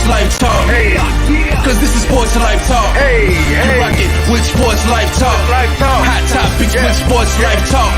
Life Talk. Hey, Cause this is Sports Life Talk. hey, You rock it with Sports Life Talk. Life Talk. Hot topics Yeah. with Sports Life Talk.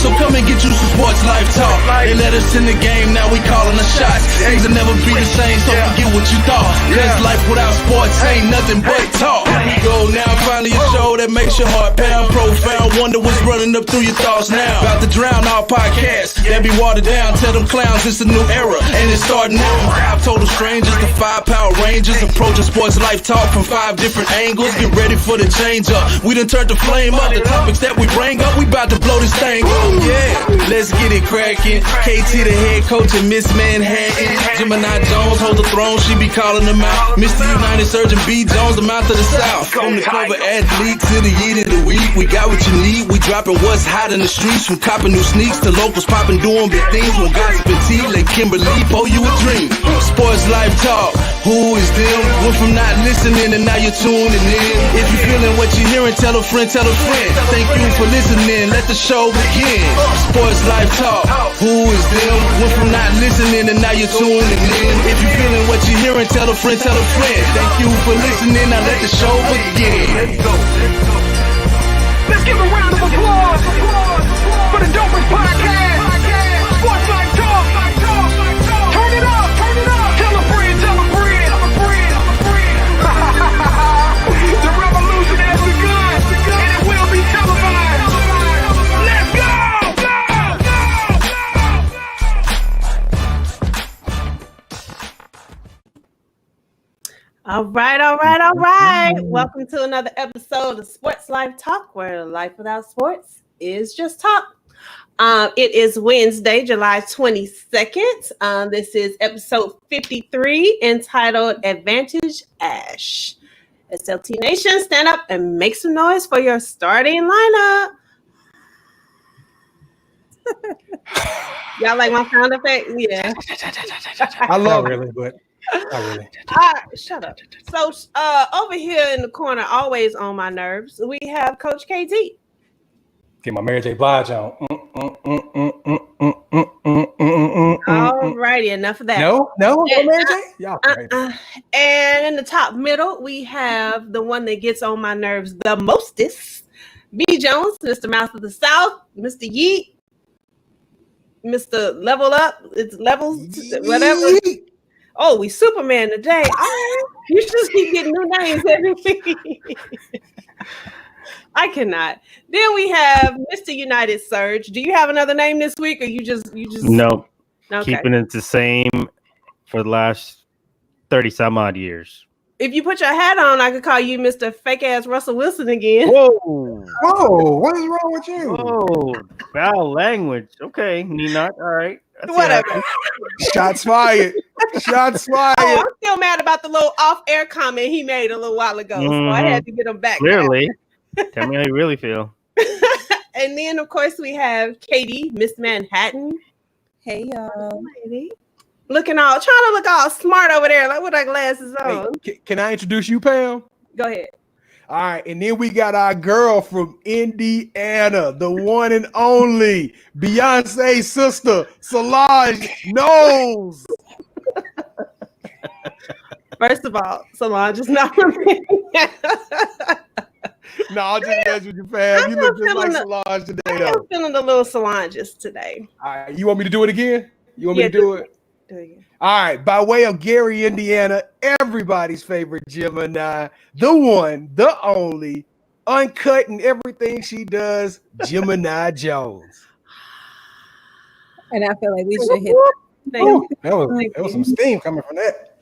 So come and get you some Sports Life Talk. They let us in the game, now we calling the shots. Things will never be the same, so forget what you thought. Cause life without sports ain't nothing but talk. Go now, finally a show that makes your heart pound. Profound, wonder what's running up through your thoughts now. About to drown our podcast, that be watered down. Tell them clowns it's a new era, and it's starting now. 5 total strangers, the 5 Power Rangers, approaching Sports Life Talk from 5 different angles. Get ready for the change up. We done turned the flame up. The topics that we bring up, we about to blow this thing up. Yeah, let's get it cracking. KT the head coach and Miss Manhattan. Gemini Jones hold the throne, she be calling them out. Mr. United Surgeon B. Jones, the mouth of the South. From the cover athlete to the year of the week, we got what you need. We dropping what's hot in the streets, from copping new sneaks to locals popping, doing big things. When gossip and tea, let Kimberly pour you a dream. Sports Life Talk, who is them? Went from not listening and now you're tuning in. If you're feeling what you're hearing, tell a friend, tell a friend. Thank you for listening, let the show begin. Sports Life Talk, who is them? Went from not listening and now you're tuning in. If you're feeling what you're hearing, tell a friend, tell a friend. Thank you for listening, now let the show begin. Let's give a round of applause for the dopest podcast. Sports Life Talk. Turn it up. Tell a friend. The revolution has begun, and it will be televised. Let's go. All right. Welcome to another episode of Sports Life Talk, where life without sports is just talk. It is Wednesday, July 22nd. This is episode 53, entitled Advantage Ashe. SLT Nation, stand up and make some noise for your starting lineup. Y'all like my sound effect? Yeah. I love it, but not really. Shut up. So over here in the corner, always on my nerves, we have Coach KT. Get my Mary J. Blige on. All righty, enough of that. No, Mary J. Y'all crazy. And in the top middle, we have the one that gets on my nerves the mostest, B. Jones, Mr. Mouth of the South, Mr. Yeet, Mr. Level Up, it's levels, whatever. Oh, we Superman today. Oh, you just keep getting new names every week. I cannot. Then we have Mr. United Surge. Do you have another name this week, or you just No. Okay. Keeping it the same for the last 30 some odd years. If you put your hat on, I could call you Mr. Fake Ass Russell Wilson again. Whoa, What is wrong with you? whoa, foul language. Okay, Ninot. All right. That's Whatever. Shots fired. Shots fired. Oh, I'm still mad about the little off-air comment he made a little while ago, so I had to get him back. Clearly. Tell me how you really feel. And then, of course, we have Katie, Miss Manhattan. Hey y'all. Lady. Trying to look all smart over there, like with our glasses on. Hey, can I introduce you, Pam? Go ahead. All right, and then we got our girl from Indiana, the one and only Beyonce's sister, Solange Knowles. First of all, Solange is not from me. No, I'll just mess with you, Pam. You look just like Solange today, I'm though. feeling a little Solanges today. All right, you want me to do it again? You want me to do it? Do you? All right, by way of Gary, Indiana, everybody's favorite Gemini, the one, the only, uncut in everything she does, Gemini Jones. And I feel like we should hit. Thank you. That was some steam coming from that.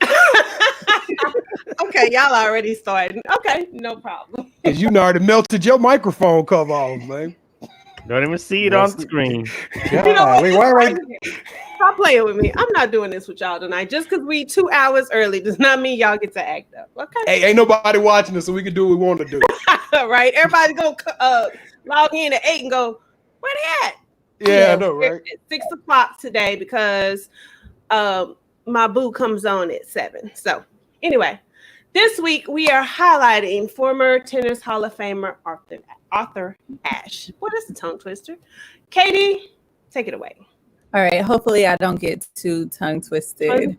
Okay, y'all already started. Okay, no problem. Because you already melted your microphone cover off, man. Don't even see it on the screen. You know what? Wait. Stop playing with me. I'm not doing this with y'all tonight. Just because we 2 hours early does not mean y'all get to act up. Okay. Hey, ain't nobody watching us, so we can do what we want to do. Right. Everybody go log in at 8 and go, where they at? Yeah, I know, right? At 6 o'clock today because my boo comes on at 7. So anyway, this week we are highlighting former Tennis Hall of Famer Arthur Ashe. What is the tongue twister? Katie, take it away. All right. Hopefully I don't get too tongue twisted.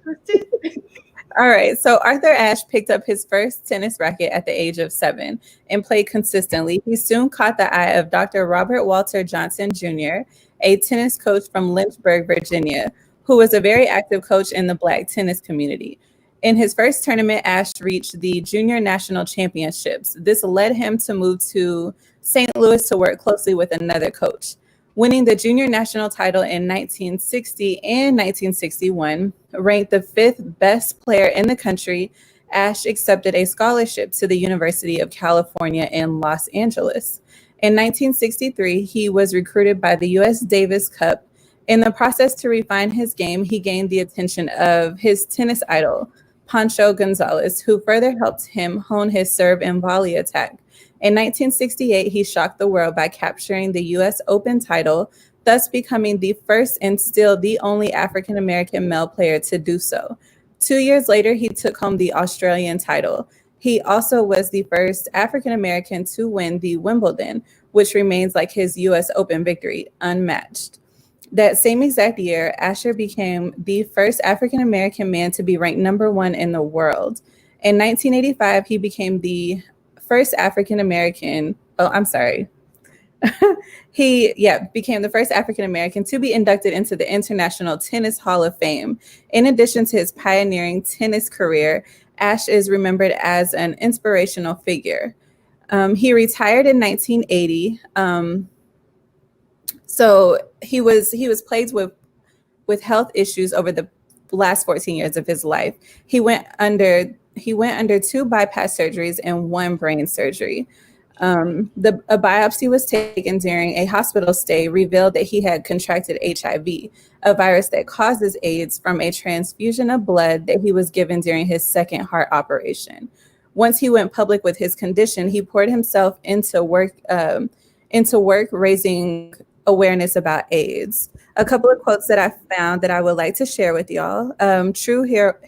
All right. So Arthur Ashe picked up his first tennis racket at the age of 7 and played consistently. He soon caught the eye of Dr. Robert Walter Johnson Jr., a tennis coach from Lynchburg, Virginia, who was a very active coach in the Black tennis community. In his first tournament, Ashe reached the Junior National Championships. This led him to move to St. Louis to work closely with another coach. Winning the junior national title in 1960 and 1961, ranked the 5th best player in the country, Ashe accepted a scholarship to the University of California in Los Angeles. In 1963, he was recruited by the U.S. Davis Cup. In the process to refine his game, he gained the attention of his tennis idol, Pancho Gonzalez, who further helped him hone his serve and volley attack. In 1968, he shocked the world by capturing the U.S. Open title, thus becoming the first and still the only African-American male player to do so. 2 years later, he took home the Australian title. He also was the first African-American to win the Wimbledon, which remains like his U.S. Open victory, unmatched. That same exact year, Ashe became the first African-American man to be ranked #1 in the world. In 1985, he became the first African-American, became the first African-American to be inducted into the International Tennis Hall of Fame. In addition to his pioneering tennis career, Ashe is remembered as an inspirational figure. He retired in 1980. So he was plagued with health issues over the last 14 years of his life. He went under 2 bypass surgeries and 1 brain surgery. A biopsy was taken during a hospital stay, revealed that he had contracted HIV, a virus that causes AIDS, from a transfusion of blood that he was given during his second heart operation. Once he went public with his condition, he poured himself into work, raising awareness about AIDS. A couple of quotes that I found that I would like to share with y'all. True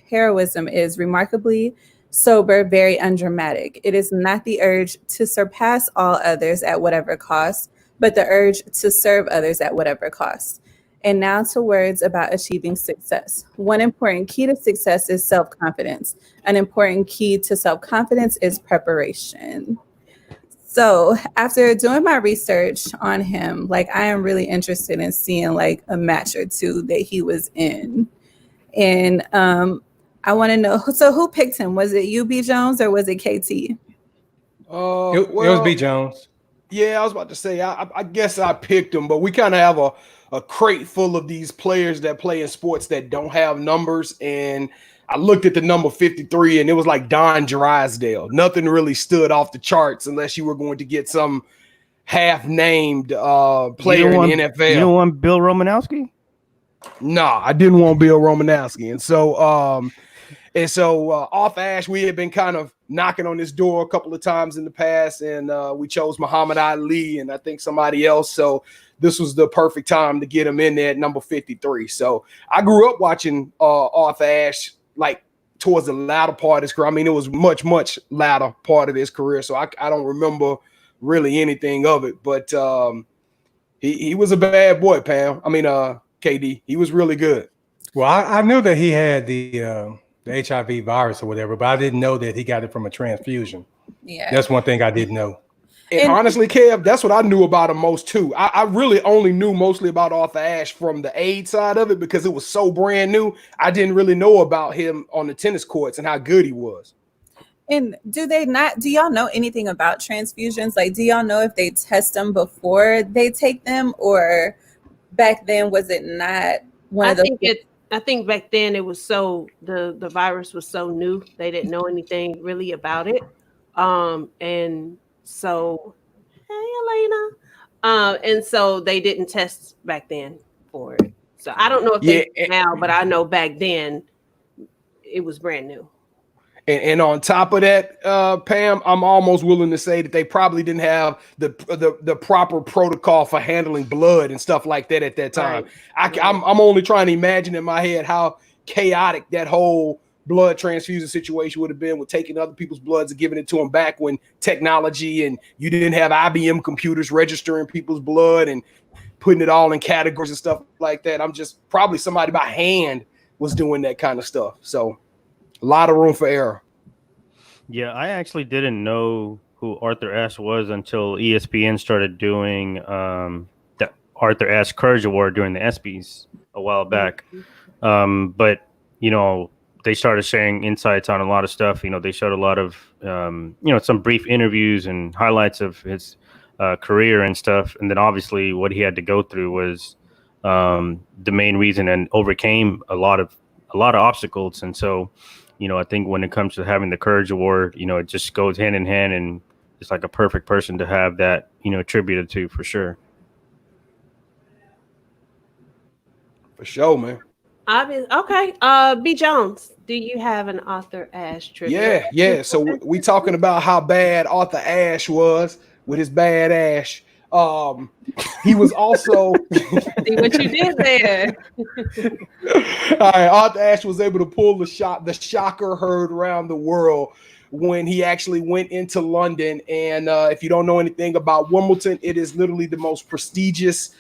heroism is remarkably sober, very undramatic. It is not the urge to surpass all others at whatever cost, but the urge to serve others at whatever cost. And now to words about achieving success. One important key to success is self-confidence. An important key to self-confidence is preparation. So after doing my research on him, like, I am really interested in seeing like a match or two that he was in. And I want to know, so who picked him? Was it you, B. Jones, or was it KT? It was B. Jones. Yeah, I was about to say, I guess I picked him, but we kind of have a crate full of these players that play in sports that don't have numbers. And I looked at the number 53 and it was like Don Drysdale. Nothing really stood off the charts unless you were going to get some half-named player in the NFL. You don't want Bill Romanowski? No, I didn't want Bill Romanowski. And so off Ashe, we had been kind of knocking on this door a couple of times in the past, and we chose Muhammad Ali and I think somebody else. So this was the perfect time to get him in there at number 53. So I grew up watching Arthur Ashe like towards the latter part of his career. I mean, it was much, much latter part of his career. So I don't remember really anything of it, but he was a bad boy, Pam. I mean, KD, he was really good. Well, I knew that he had the HIV virus or whatever, but I didn't know that he got it from a transfusion. Yeah. That's one thing I didn't know. And honestly, Kev, that's what I knew about him most too. I really only knew mostly about Arthur Ashe from the AIDS side of it because it was so brand new. I didn't really know about him on the tennis courts and how good he was. And do y'all know anything about transfusions? Like, do y'all know if they test them before they take them, or back then was it not one of those? I think back then it was the virus was so new, they didn't know anything really about it. And so, hey, Elena. And so they didn't test back then for it. So I don't know if they do now, but I know back then it was brand new. And on top of that, Pam, I'm almost willing to say that they probably didn't have the proper protocol for handling blood and stuff like that at that time. Right. I'm only trying to imagine in my head how chaotic that whole blood transfusion situation would have been with taking other people's bloods and giving it to them back when technology and you didn't have IBM computers registering people's blood and putting it all in categories and stuff like that. I'm just probably somebody by hand was doing that kind of stuff. So A lot of room for error. Yeah, I actually didn't know who Arthur Ashe was until ESPN started doing the Arthur Ashe Courage Award during the ESPYs a while back. But they started sharing insights on a lot of stuff. They showed a lot of some brief interviews and highlights of his career and stuff. And then obviously what he had to go through was the main reason, and overcame a lot of obstacles. And so, I think when it comes to having the Courage Award, it just goes hand in hand, and it's like a perfect person to have that, attributed to, for sure. For sure, man. Okay. B. Jones, do you have an Arthur Ashe tribute? Yeah. So we talking about how bad Arthur Ashe was with his bad Ash. He was also See what you did there. All right, Arthur Ashe was able to pull the shocker heard around the world when he actually went into London. And if you don't know anything about Wimbledon, it is literally the most prestigious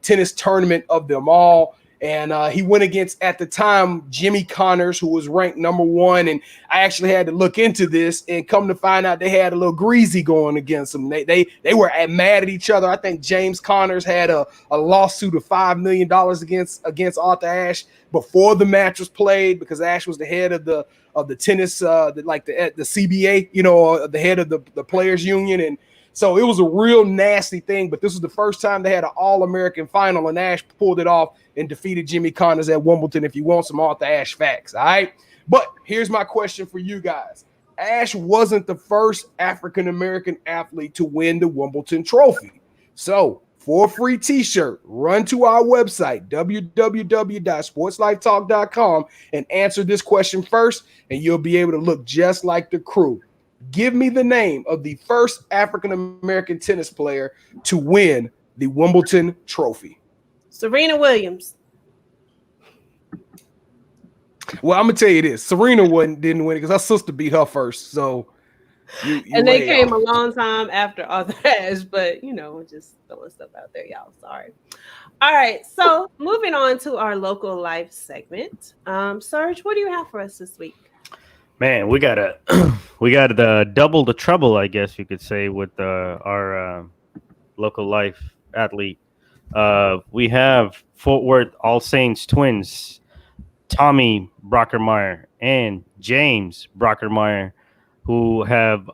tennis tournament of them all. And he went against, at the time, Jimmy Connors, who was ranked number 1. And I actually had to look into this, and come to find out they had a little greasy going against them. They were mad at each other. I think James Connors had a lawsuit of $5 million against Arthur Ashe before the match was played, because Ashe was the head of the tennis, the CBA, the head of the players union. And so it was a real nasty thing, but this was the first time they had an All-American final, and Ashe pulled it off and defeated Jimmy Connors at Wimbledon, if you want some Arthur Ashe facts, all right? But here's my question for you guys. Ashe wasn't the first African-American athlete to win the Wimbledon trophy. So for a free t-shirt, run to our website, www.sportslifetalk.com, and answer this question first, and you'll be able to look just like the crew. Give me the name of the first African-American tennis player to win the Wimbledon trophy. Serena Williams. Well, I'm going to tell you this. Serena didn't win it because her sister beat her first. So, and they came a long time after Arthur Ashe, but, just throwing stuff out there, y'all. Sorry. All right. So moving on to our local life segment. Serge, what do you have for us this week? Man, we got the double the trouble, I guess you could say, with our local life athlete. We have Fort Worth All Saints twins, Tommy Brockermeyer and James Brockermeyer, who have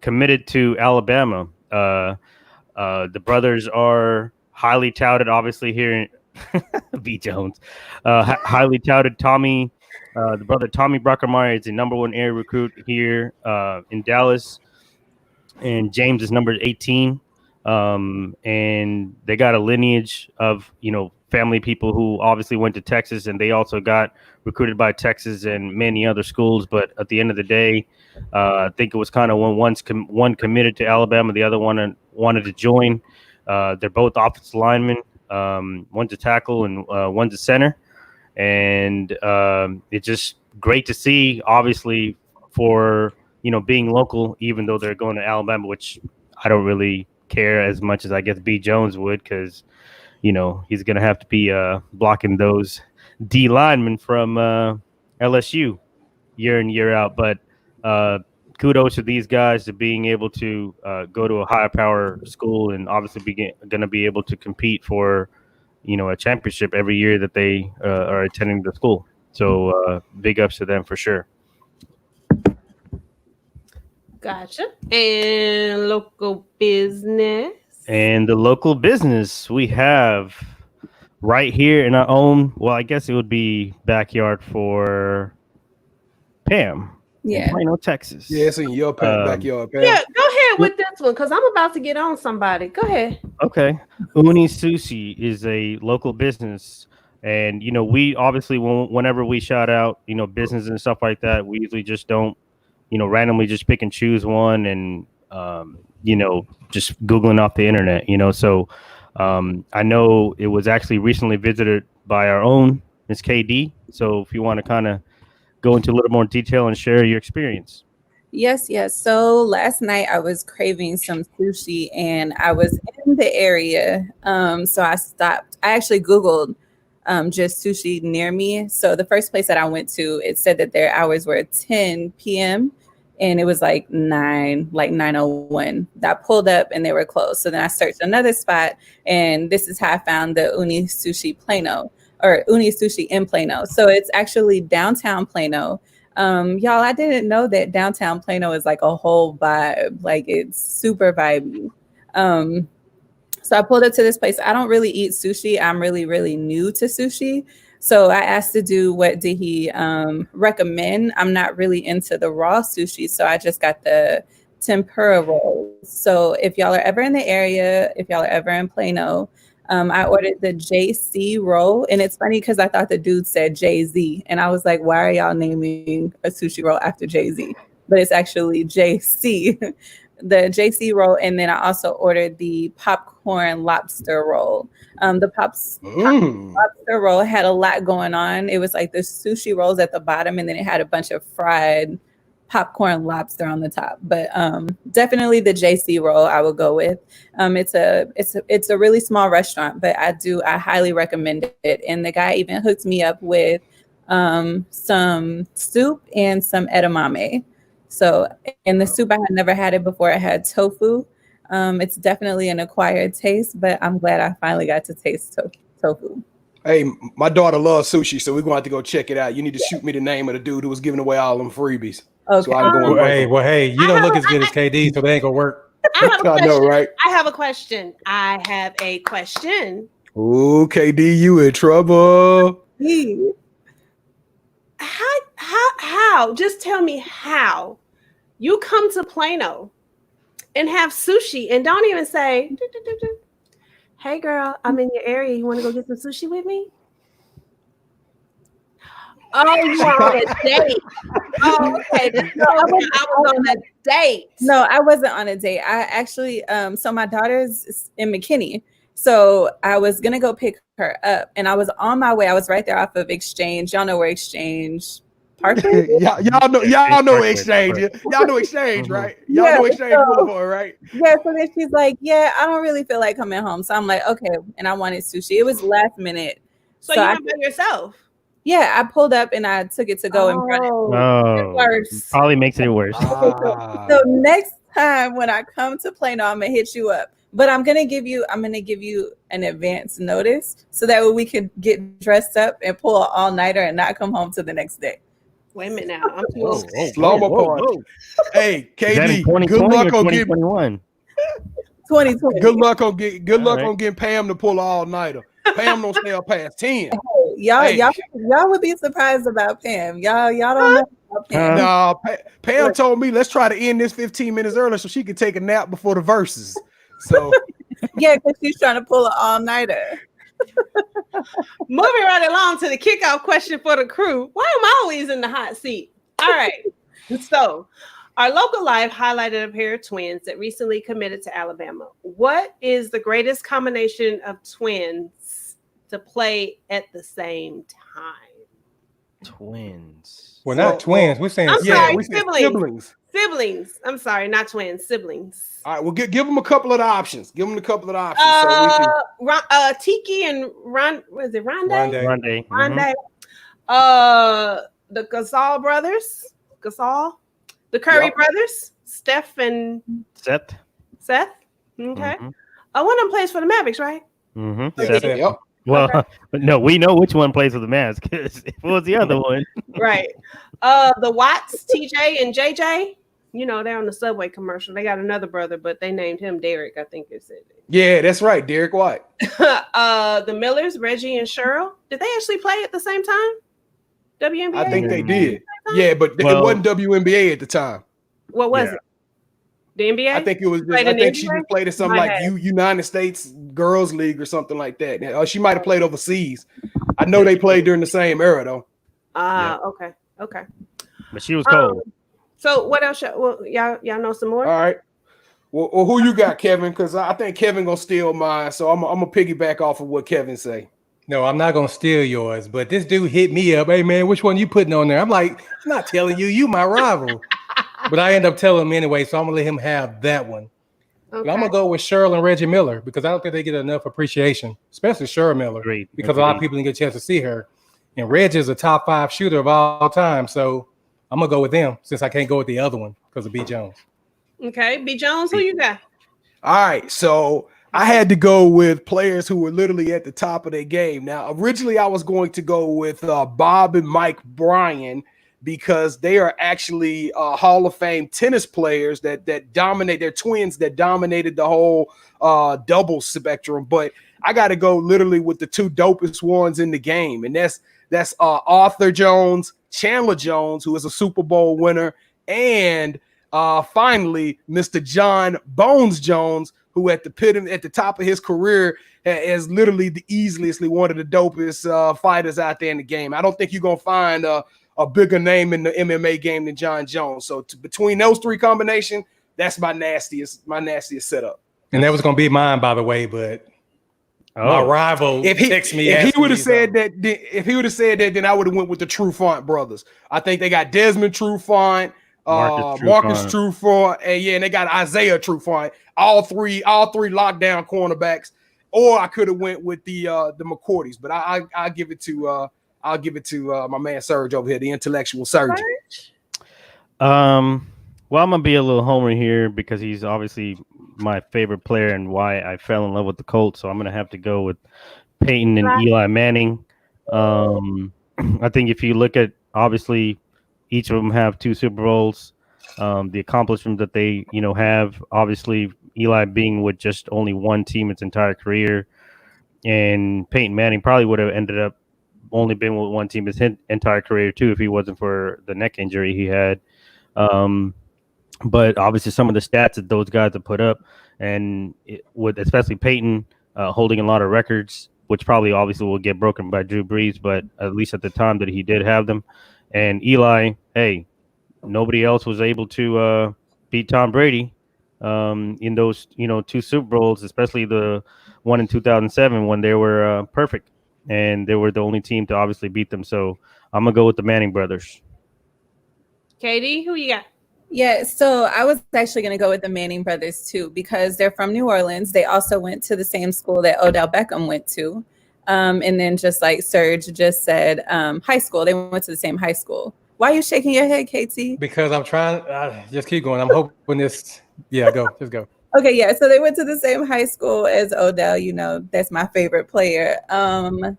committed to Alabama. The brothers are highly touted, obviously, here in B. Jones. Highly touted Tommy. The brother Tommy Brockermeyer is the number 1 air recruit here in Dallas, and James is number 18. And they got a lineage of family people who obviously went to Texas, and they also got recruited by Texas and many other schools. But at the end of the day, I think it was kind of when one committed to Alabama, the other one wanted to join. They're both offensive linemen. One's a tackle and one's a center. And it's just great to see, obviously, for being local, even though they're going to Alabama, which I don't really care as much as I guess B. Jones would, because he's gonna have to be blocking those D linemen from LSU year in, year out. But kudos to these guys to being able to go to a high power school and obviously gonna be able to compete for a championship every year that they are attending the school. So big ups to them for sure. Gotcha. And local business. And the local business we have right here in our own, well, I guess it would be backyard for Pam. Yeah. In Plano, Texas. Yeah, it's in your backyard, Pam. Yeah, go ahead with this one, because I'm about to get on somebody. Go ahead. Okay. Uni Sushi is a local business. And, we obviously, whenever we shout out, business and stuff like that, we usually just don't, randomly just pick and choose one and, just Googling off the internet, So I know it was actually recently visited by our own Miss KD. So if you want to kind of go into a little more detail and share your experience. Yes. So last night I was craving some sushi and I was in the area. So I stopped. I actually Googled just sushi near me. So the first place that I went to, it said that their hours were 10 p.m. and it was like 9:01. I pulled up and they were closed. So then I searched another spot, and this is how I found the Uni Sushi Plano, or Uni Sushi in Plano. So it's actually downtown Plano. Y'all, I didn't know that downtown Plano is like a whole vibe. Like, it's super vibey. So I pulled up to this place. I don't really eat sushi. I'm really, really new to sushi. So I asked the dude, what did he recommend? I'm not really into the raw sushi, so I just got the tempura rolls. So if y'all are ever in the area, if y'all are ever in Plano, I ordered the JC roll. And it's funny because I thought the dude said Jay-Z. And I was like, why are y'all naming a sushi roll after Jay-Z? But it's actually JC. The JC roll, and then I also ordered the popcorn lobster roll. The popcorn lobster roll had a lot going on. It was like the sushi rolls at the bottom, and then it had a bunch of fried popcorn lobster on the top. But definitely the JC roll I would go with. It's a really small restaurant, but I highly recommend it. And the guy even hooked me up with some soup and some edamame. So, in the soup, I had never had it before. I had tofu. It's definitely an acquired taste, but I'm glad I finally got to taste tofu. Hey, my daughter loves sushi, so we're going to have to go check it out. You need to shoot me the name of the dude who was giving away all them freebies. Okay. So I can go and Hey, you don't look as good as KD, so that ain't going to work. I know, right? I have a question. Ooh, KD, you in trouble. How? Just tell me how you come to Plano and have sushi and don't even say, hey girl, I'm in your area. You want to go get some sushi with me? Oh, you were on a date. Oh, okay. No, I was on a date. No, I wasn't on a date. I actually, so my daughter's in McKinney. So I was going to go pick her up, and I was on my way. I was right there off of Exchange. Y'all know where Exchange Park is? y'all know Exchange. Y'all know Exchange, right? Y'all know Exchange Boulevard, right? Yeah, so then she's like, yeah, I don't really feel like coming home. So I'm like, okay. And I wanted sushi. It was last minute. So you went by yourself? Yeah, I pulled up and I took it to go and brought it. Oh, worse. Probably makes it worse. So next time when I come to Plano, I'm gonna hit you up. But I'm gonna give you an advance notice so that way we can get dressed up and pull an all-nighter and not come home to the next day. Wait a minute now. I'm too Slumber party. Hey, KD, good luck on getting 2020. Good luck on getting Pam to pull all-nighter. Pam don't stay up past 10. Y'all would be surprised about Pam. Y'all don't know about Pam. No, Pam told me let's try to end this 15 minutes early so she could take a nap before the verses. So yeah, because she's trying to pull an all-nighter. Moving right along to the kickoff question for the crew. Why am I always in the hot seat? All right. So our local life highlighted a pair of twins that recently committed to Alabama. What is the greatest combination of twins to play at the same time? Twins. Well, not twins. We're saying siblings. Siblings. I'm sorry, not twins. Siblings. All right, well, give them a couple of the options. Give them a couple of the options. Tiki and was it Rondé? Rondé. The Gasol brothers. The Curry brothers. Steph and Seth. Okay. One of them plays for the Mavericks, right? Yep. Well, no, we know which one plays with the Mavs because it was the other one. Right. The Watts, TJ and JJ. You know, they're on the Subway commercial. They got another brother, but they named him Derek, I think it said. Yeah, that's right. Derek White. The Millers, Reggie and Cheryl. Did they actually play at the same time? WNBA? I think they did. Yeah, but it wasn't WNBA at the time. What was it? The NBA? I think it was. I think she just played at something like United States Girls League or something like that. She might have played overseas. I know they played during the same era though. Okay. But she was cold. So what else? Y'all know some more? All right. Well, who you got, Kevin? Because I think Kevin gonna steal mine. So I'm gonna piggyback off of what Kevin say. No, I'm not gonna steal yours. But this dude hit me up. Hey man, which one you putting on there? I'm like, I'm not telling you. You my rival. But I end up telling him anyway. So I'm gonna let him have that one. But I'm gonna go with Cheryl and Reggie Miller because I don't think they get enough appreciation, especially Cheryl Miller, because a lot of people didn't get a chance to see her. And Reggie is a top 5 shooter of all time, so I'm gonna go with them since I can't go with the other one because of B. Jones. Okay, B. Jones, who you got? All right, so I had to go with players who were literally at the top of their game. Now, originally I was going to go with Bob and Mike Bryan because they are actually Hall of Fame tennis players that dominate. They're twins that dominated the whole doubles spectrum. But I got to go literally with the 2 dopest ones in the game, and that's Arthur Jones, Chandler Jones, who is a Super Bowl winner, and finally Mr. John Bones Jones, who at the top of his career is literally the easily one of the dopest fighters out there in the game. I don't think you're gonna find a bigger name in the MMA game than John Jones. So between those 3 combinations, that's my nastiest setup. And that was gonna be mine, by the way, but my rival texted me. If he would have said that, then I would have went with the Trufant brothers. I think they got Desmond Trufant, Marcus Trufant, and they got Isaiah Trufant. All three lockdown cornerbacks. Or I could have went with the McCourties, but I'll give it to my man Serge over here, the intellectual surgeon. Well, I'm gonna be a little homer here because he's obviously my favorite player and why I fell in love with the Colts. So I'm gonna have to go with Peyton and Eli Manning. I think if you look at, obviously each of them have 2 Super Bowls. The accomplishments that they have, obviously Eli being with just only 1 team its entire career, and Peyton Manning probably would have ended up only been with 1 team his entire career too if he wasn't for the neck injury he had. But obviously some of the stats that those guys have put up, and with especially Peyton holding a lot of records, which probably obviously will get broken by Drew Brees, but at least at the time that he did have them. And Eli, hey, nobody else was able to beat Tom Brady in those 2 Super Bowls, especially the one in 2007 when they were perfect, and they were the only team to obviously beat them. So I'm gonna go with the Manning brothers. Katie, who you got? Yeah, so I was actually going to go with the Manning brothers too because they're from New Orleans. They also went to the same school that Odell Beckham went to. And then just like Serge just said, high school, they went to the same high school. Why are you shaking your head, KT? Because I'm trying, just keep going. I'm hoping just go. Okay, yeah, so they went to the same high school as Odell, that's my favorite player. And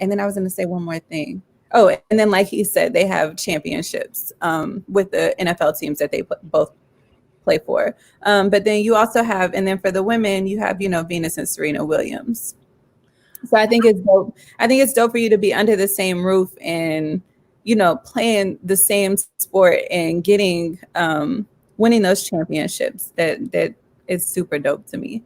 then I was going to say one more thing. Oh, and then like he said, they have championships with the NFL teams that they both play for. But then you also have, and then for the women, you have, Venus and Serena Williams. So I think it's dope. I think it's dope for you to be under the same roof and, playing the same sport and getting, winning those championships. That is super dope to me.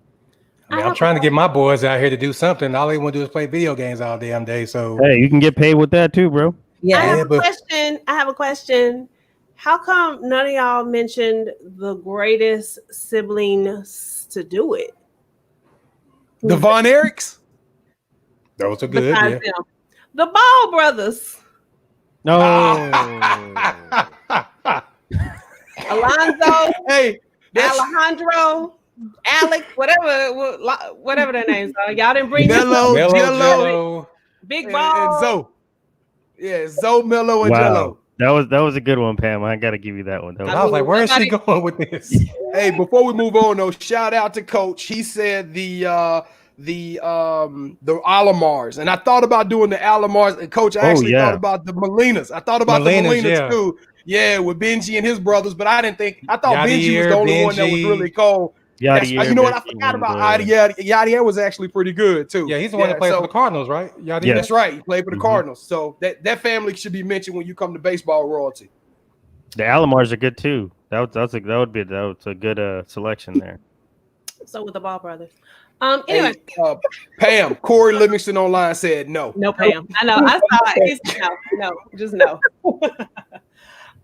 I'm trying to get my boys out here to do something. All they want to do is play video games all damn day. So hey, you can get paid with that too, bro. Yeah. I have a question. How come none of y'all mentioned the greatest siblings to do it? The Von Erichs? Those are good. Yeah. The Ball brothers. No. Alonzo. Hey, Alejandro. Alex, whatever their names are. Y'all didn't bring Jello, Big Ball, and Zoe. Yeah, Zoe, Mello, and Wow. Jello. That was a good one, Pam. I got to give you that one. I was like, where is she going with this? Hey, before we move on though, shout out to Coach. He said the Alomars, and I thought about doing the Alomars, and Coach, I actually thought about the Molinas. I thought about the Molinas too. Yeah, with Benji and his brothers, but I didn't think. I thought Benji was the only one that was really cold. Yadier, you know what? I forgot about Yadier. Yadier was actually pretty good too. Yeah, he's the one that played for the Cardinals, right? Yadier? Yeah, that's right. He played for the Cardinals. So that family should be mentioned when you come to baseball royalty. The Alomars are good too. That was a good selection there. So with the Ball brothers. Anyway, hey, Pam, Corey Livingston online said no. No, Pam. I know. I saw it. No, just no.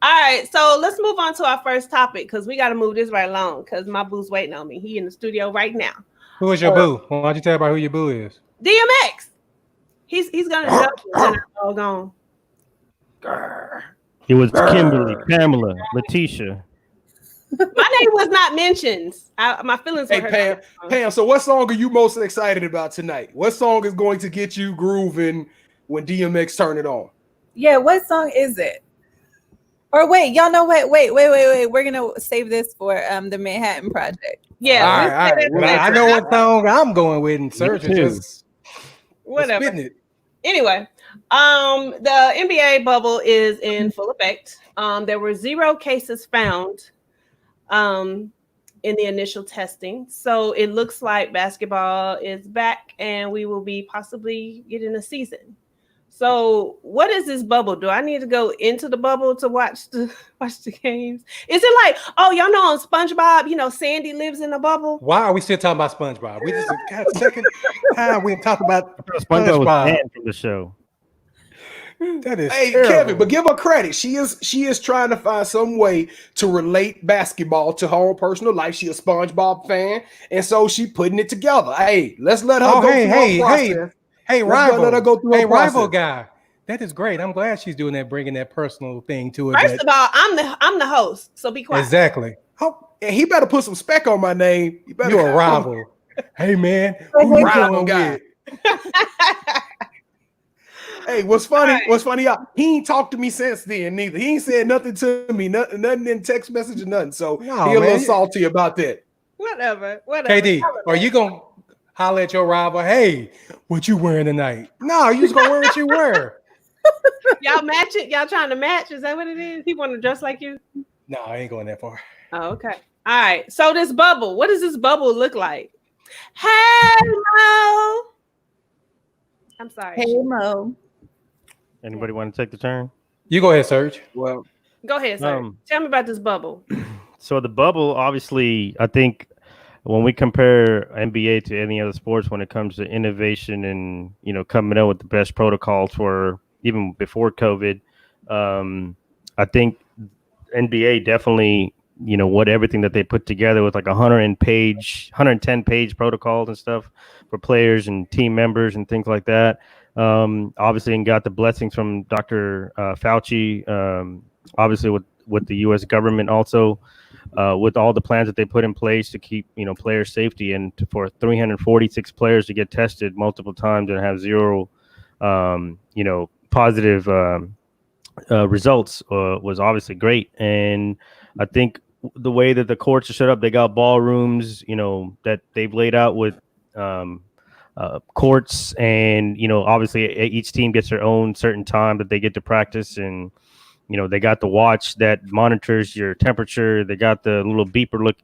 All right, so let's move on to our first topic because we got to move this right along because my boo's waiting on me. He in the studio right now. Who is your boo? Why don't you tell about who your boo is? DMX. He's gonna jump when I'm all gone. It was Kimberly, Pamela, Letitia. My name was not mentioned. My feelings were hurt. Pam, so what song are you most excited about tonight? What song is going to get you grooving when DMX turn it on? Yeah, what song is it? Or wait, y'all know what? Wait. We're gonna save this for the Manhattan Project. Yeah, all right. Well, I know what song I'm going with, and Serge is just whatever. spitting it. Anyway, the NBA bubble is in full effect. There were 0 cases found in the initial testing. So it looks like basketball is back and we will be possibly getting a season. So what is this bubble? Do I need to go into the bubble to watch the games? Is it like, oh, y'all know on SpongeBob, Sandy lives in a bubble? Why are we still talking about SpongeBob? We just got a second time we talk about SpongeBob was banned from the show. That is terrible. Kevin, but give her credit. She is trying to find some way to relate basketball to her own personal life. She a SpongeBob fan, and so she putting it together. Hey, let's let her go through her process. Hey, rival. Let her go through her process. Rival guy. That is great. I'm glad she's doing that, bringing that personal thing to it. First of all, I'm the host, so be quiet. Exactly. Oh, and he better put some spec on my name. You're a rival. Hey man, who rival guy? Hey, what's funny? Right. What's funny? He ain't talked to me since then. Neither he ain't said nothing to me, nothing in text message or nothing. So he a little salty about that. Whatever. KD, are you gonna holler at your rival? Hey, what you wearing tonight? No, you just gonna wear what you wear. Y'all match it? Y'all trying to match? Is that what it is? He want to dress like you? No, I ain't going that far. Oh, okay. All right. So this bubble, what does this bubble look like? Hey Mo. I'm sorry. Hey Mo. Anybody want to take the turn? You go ahead, Serge. Well, go ahead, sir. Tell me about this bubble. So the bubble, obviously, I think when we compare NBA to any other sports, when it comes to innovation and coming up with the best protocols for even before COVID, I think NBA definitely what everything that they put together with like 110 page protocols and stuff for players and team members and things like that. Obviously, and got the blessings from Dr. Fauci, obviously with the U.S. government also, with all the plans that they put in place to keep, player safety, and for 346 players to get tested multiple times and have zero, positive results was obviously great. And I think the way that the courts are set up, they got ballrooms, that they've laid out with courts, and obviously each team gets their own certain time that they get to practice, and they got the watch that monitors your temperature. They got the little beeper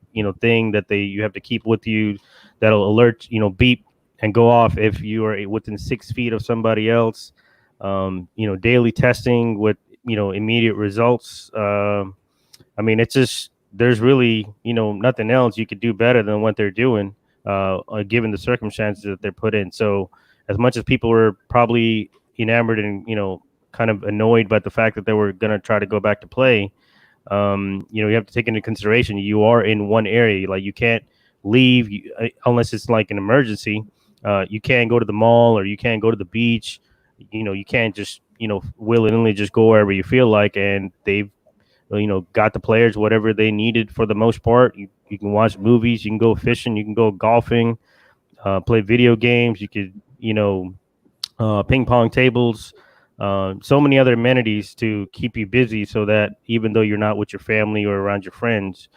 thing that you have to keep with you that'll alert, beep and go off if you are within 6 feet of somebody else. Daily testing with immediate results. I mean, it's just, there's really nothing else you could do better than what they're doing, given the circumstances that they're put in. So as much as people were probably enamored and kind of annoyed by the fact that they were going to try to go back to play, you have to take into consideration you are in one area. Like, you can't leave unless it's like an emergency. You can't go to the mall, or you can't go to the beach. You can't just willy-nilly just go wherever you feel like. And they've got the players whatever they needed for the most part. You can watch movies, you can go fishing, you can go golfing, play video games, you could ping pong tables, so many other amenities to keep you busy, so that even though you're not with your family or around your friends,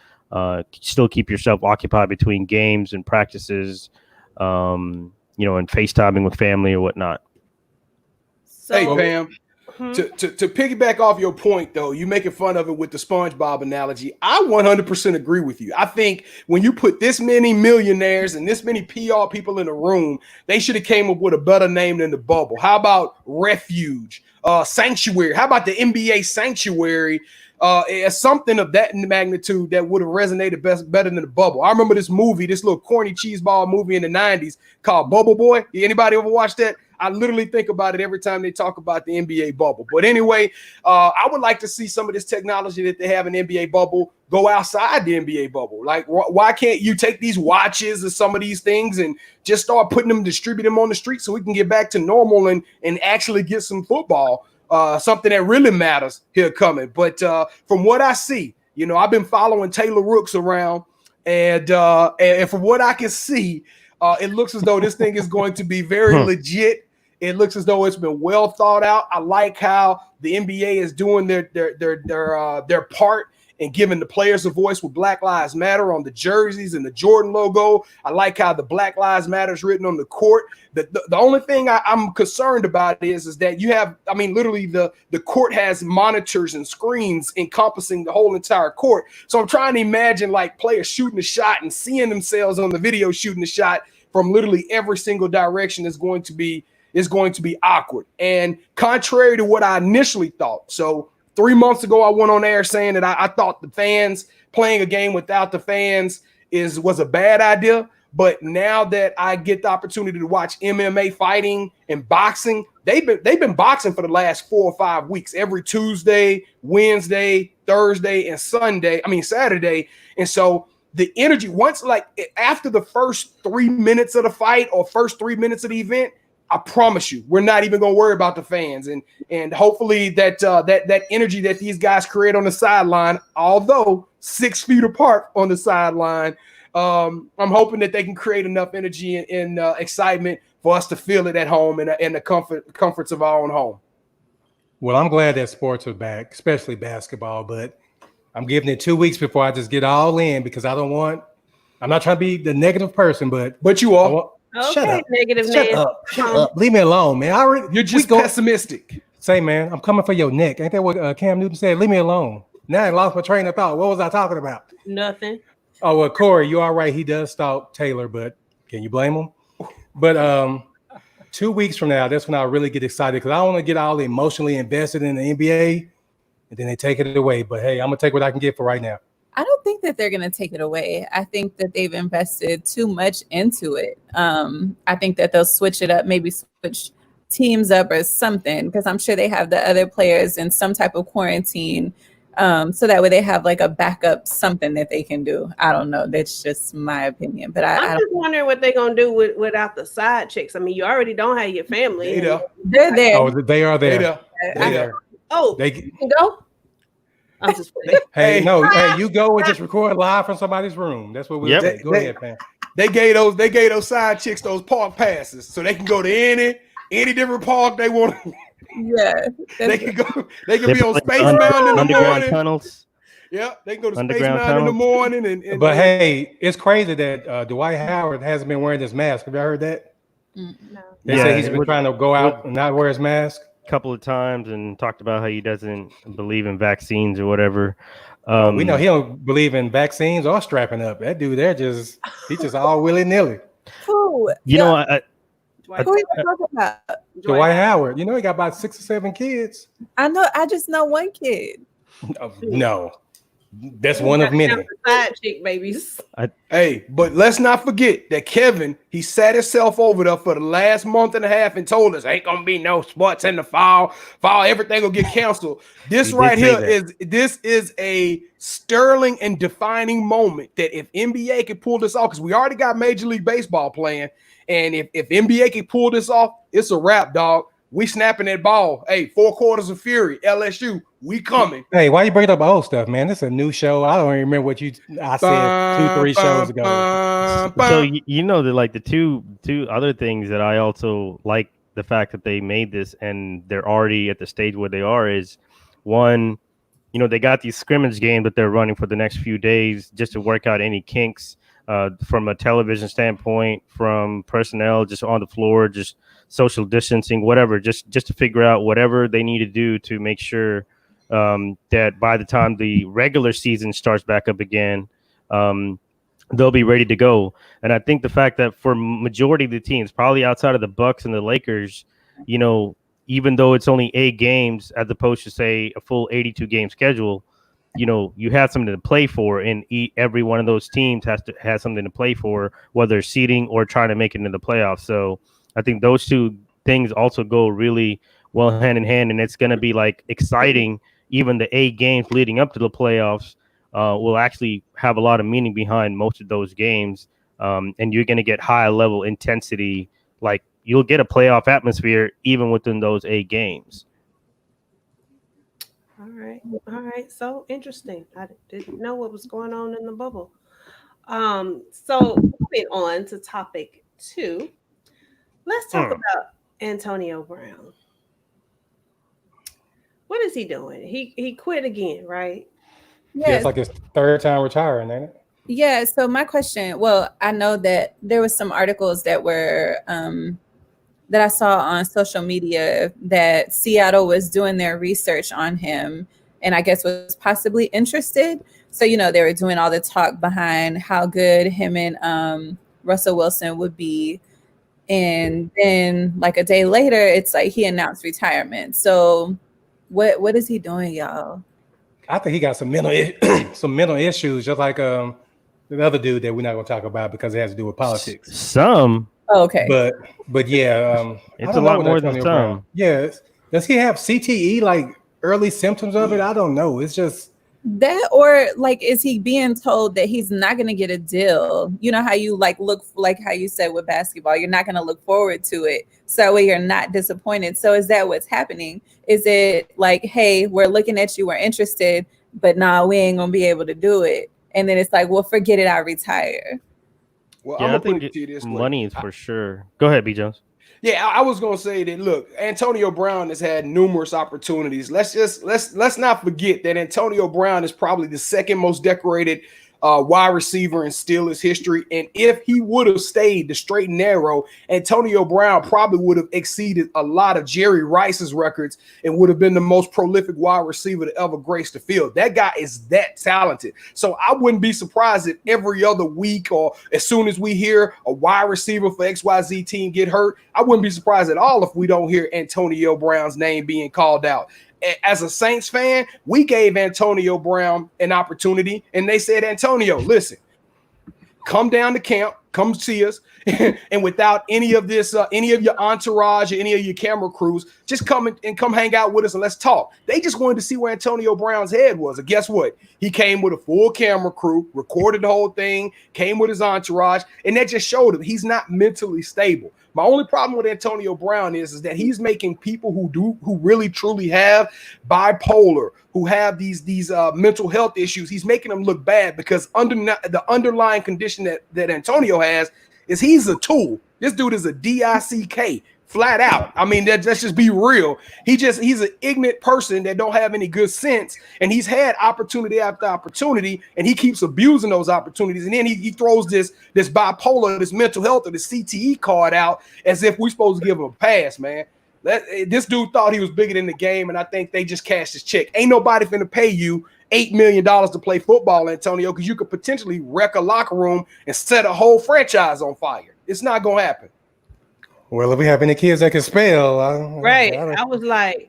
still keep yourself occupied between games and practices, and FaceTiming with family or whatnot. So, hey, Pam, to piggyback off your point, though, you making fun of it with the SpongeBob analogy. I 100% agree with you. I think when you put this many millionaires and this many PR people in a room, they should have came up with a better name than the bubble. How about Refuge, Sanctuary? How about the NBA Sanctuary? Something of that magnitude that would have resonated better than the bubble. I remember this little corny cheeseball movie in the 90s called Bubble Boy. Anybody ever watch that? I literally think about it every time they talk about the NBA bubble. But anyway, I would like to see some of this technology that they have in the NBA bubble go outside the NBA bubble. Like, why can't you take these watches or some of these things and just start putting them, distribute them on the street so we can get back to normal and actually get some football, something that really matters here coming. But from what I see, You know, I've been following Taylor Rooks around, and from what I can see, it looks as though this thing is going to be very legit. It looks as though it's been well thought out. I like how the NBA is doing their part and giving the players a voice with Black Lives Matter on the jerseys and the Jordan logo. I like how the Black Lives Matter is written on the court. The only thing I'm concerned about is that you have, I mean, literally the court has monitors and screens encompassing the whole entire court. So I'm trying to imagine like players shooting a shot and seeing themselves on the video shooting a shot from literally every single direction is going to be awkward. And contrary to what I initially thought. So 3 months ago, I went on air saying that I thought the fans playing a game without the fans was a bad idea. But now that I get the opportunity to watch MMA fighting and boxing, they've been boxing for the last 4 or 5 weeks, every Tuesday, Wednesday, Thursday, and Saturday. And so the energy, once like after the first 3 minutes of the fight or first 3 minutes of the event, I promise you, we're not even going to worry about the fans, and hopefully that energy that these guys create on the sideline, although 6 feet apart on the sideline, I'm hoping that they can create enough energy and excitement for us to feel it at home and the comforts of our own home. Well, I'm glad that sports are back, especially basketball, but I'm giving it 2 weeks before I just get all in because I'm not trying to be the negative person, but you are. Okay, shut up. negative. Shut up. Leave me alone, man. You're just pessimistic. Say, man, I'm coming for your neck. Ain't that what Cam Newton said? Leave me alone. Now I lost my train of thought. What was I talking about? Nothing. Oh, well, Corey, you are right. He does stalk Taylor, but can you blame him? But 2 weeks from now, that's when I really get excited because I want to get all emotionally invested in the NBA, and then they take it away. But hey, I'm gonna take what I can get for right now. I don't think that they're going to take it away. I think that they've invested too much into it. I think that they'll switch it up, maybe switch teams up or something, because I'm sure they have the other players in some type of quarantine. So that way they have like a backup, something that they can do. I don't know. That's just my opinion. But I'm just wondering what they're going to do without the side chicks. I mean, you already don't have your family. They're there. Oh, they are there. They're there. Oh, they can go? I'm just Hey, you go and just record live from somebody's room. That's what we'll do. Go ahead, man. They gave those side chicks those park passes so they can go to any different park they want. Yeah, they can go. They can be on Space Mountain in the morning. Tunnels. Yeah, they can go to Space Mountain in the morning. But hey, it's crazy that Dwight Howard hasn't been wearing his mask. Have you heard that? No. They say he's been trying to go out and not wear his mask couple of times and talked about how he doesn't believe in vaccines or whatever. We know he don't believe in vaccines or strapping up. That dude there he's just all willy-nilly. Who? You know, who are you talking about? Dwight Howard. You know he got about 6 or 7 kids. I know. I just know one kid. No. That's one of many. Side chick babies. Hey, but let's not forget that Kevin, he sat himself over there for the last month and a half and told us ain't gonna be no sports in the fall. Everything will get canceled. This right here is a sterling and defining moment that if NBA can pull this off, because we already got Major League Baseball playing, and if NBA can pull this off, it's a wrap, dog. We snapping that ball. Hey, 4 quarters of fury, LSU. We coming. Hey, why you bring up old stuff, man? This is a new show. I don't even remember what I said 2-3 shows ago. So you know that like the two other things that I also like the fact that they made this and they're already at the stage where they are is one, you know, they got these scrimmage games that they're running for the next few days just to work out any kinks from a television standpoint, from personnel, just on the floor, just social distancing, whatever, just to figure out whatever they need to do to make sure that by the time the regular season starts back up again, they'll be ready to go. And I think the fact that for majority of the teams, probably outside of the Bucks and the Lakers, you know, even though it's only 8 games as opposed to say a full 82 game schedule, you know, you have something to play for, and every one of those teams has something to play for, whether it's seeding or trying to make it into the playoffs. So I think those two things also go really well hand in hand, and it's going to be like exciting. Even the 8 games leading up to the playoffs will actually have a lot of meaning behind most of those games, and you're going to get high level intensity. Like you'll get a playoff atmosphere even within those 8 games. All right. So interesting. I didn't know what was going on in the bubble. So moving on to topic 2, let's talk about Antonio Brown. What is he doing? He quit again, right? Yeah, it's like his third time retiring, ain't it? Yeah. So my question, well, I know that there was some articles that were that I saw on social media that Seattle was doing their research on him, and I guess was possibly interested. So they were doing all the talk behind how good him and Russell Wilson would be, and then like a day later, it's like he announced retirement. So what is he doing, y'all? I think he got some mental issues, just like the other dude that we're not going to talk about because it has to do with politics. Some. Oh, okay. But yeah, it's a lot more than some. Brown. Yeah, does he have CTE, like early symptoms of it? I don't know. It's just that, or like, is he being told that he's not going to get a deal? You know how you look, like how you said with basketball, you're not going to look forward to it, so that way you're not disappointed. So is that what's happening? Is it like, hey, we're looking at you, we're interested, but nah, we ain't gonna be able to do it, and then it's like, well, forget it, I retire. Well, yeah, I'm gonna think put it to you this way. Money is for sure. Go ahead, B. Jones. Yeah, I was gonna say that. Look, Antonio Brown has had numerous opportunities. Let's not forget that Antonio Brown is probably the second most decorated wide receiver in Steelers history. And if he would have stayed the straight and narrow, Antonio Brown probably would have exceeded a lot of Jerry Rice's records and would have been the most prolific wide receiver to ever grace the field. That guy is that talented. So I wouldn't be surprised if every other week or as soon as we hear a wide receiver for XYZ team get hurt, I wouldn't be surprised at all if we don't hear Antonio Brown's name being called out. As a Saints fan, we gave Antonio Brown an opportunity, and they said, Antonio, listen, come down to camp, come see us, and without any of this, any of your entourage or any of your camera crews, just come hang out with us and let's talk. They just wanted to see where Antonio Brown's head was. And guess what? He came with a full camera crew, recorded the whole thing, came with his entourage, and that just showed him he's not mentally stable. My only problem with Antonio Brown is that he's making people who really truly have bipolar, who have these mental health issues, he's making them look bad because the underlying condition that Antonio has is he's a tool. This dude is a DICK, flat out. I mean, let's just be real. He's an ignorant person that don't have any good sense, and he's had opportunity after opportunity, and he keeps abusing those opportunities. And then he throws this bipolar, this mental health, or the CTE card out as if we're supposed to give him a pass, man. This dude thought he was bigger than the game, and I think they just cashed his check. Ain't nobody finna pay you $8 million to play football, Antonio, because you could potentially wreck a locker room and set a whole franchise on fire. It's not gonna happen. Well, if we have any kids that can spell, I was like,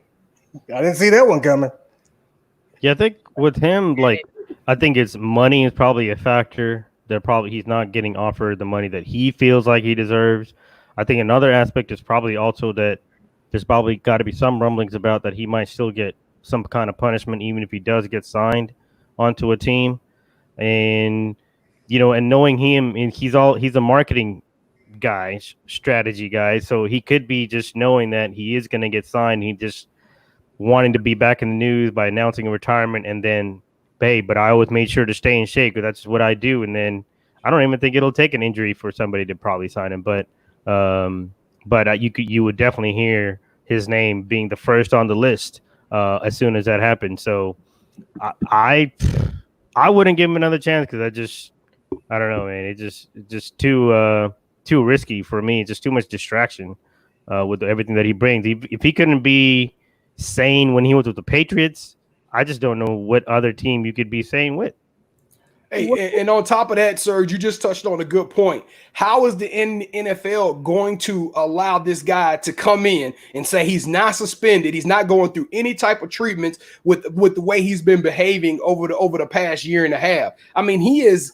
I didn't see that one coming. Yeah, I think with him, I think it's money is probably a factor. He's not getting offered the money that he feels like he deserves. I think another aspect is probably also that there's probably got to be some rumblings about that he might still get some kind of punishment, even if he does get signed onto a team. And, and knowing him, and he's a marketing guy, strategy guy. So he could be just knowing that he is going to get signed. He just wanting to be back in the news by announcing a retirement and then, hey, but I always made sure to stay in shape because that's what I do. And then I don't even think it'll take an injury for somebody to probably sign him. But you would definitely hear his name being the first on the list as soon as that happens. So I wouldn't give him another chance because I don't know, man. It's just too risky for me. It's just too much distraction with everything that he brings. If he couldn't be sane when he was with the Patriots, I just don't know what other team you could be sane with. Hey, and on top of that, Serge, you just touched on a good point. How is the NFL going to allow this guy to come in and say he's not suspended, he's not going through any type of treatments with the way he's been behaving over the past year and a half? I mean, he has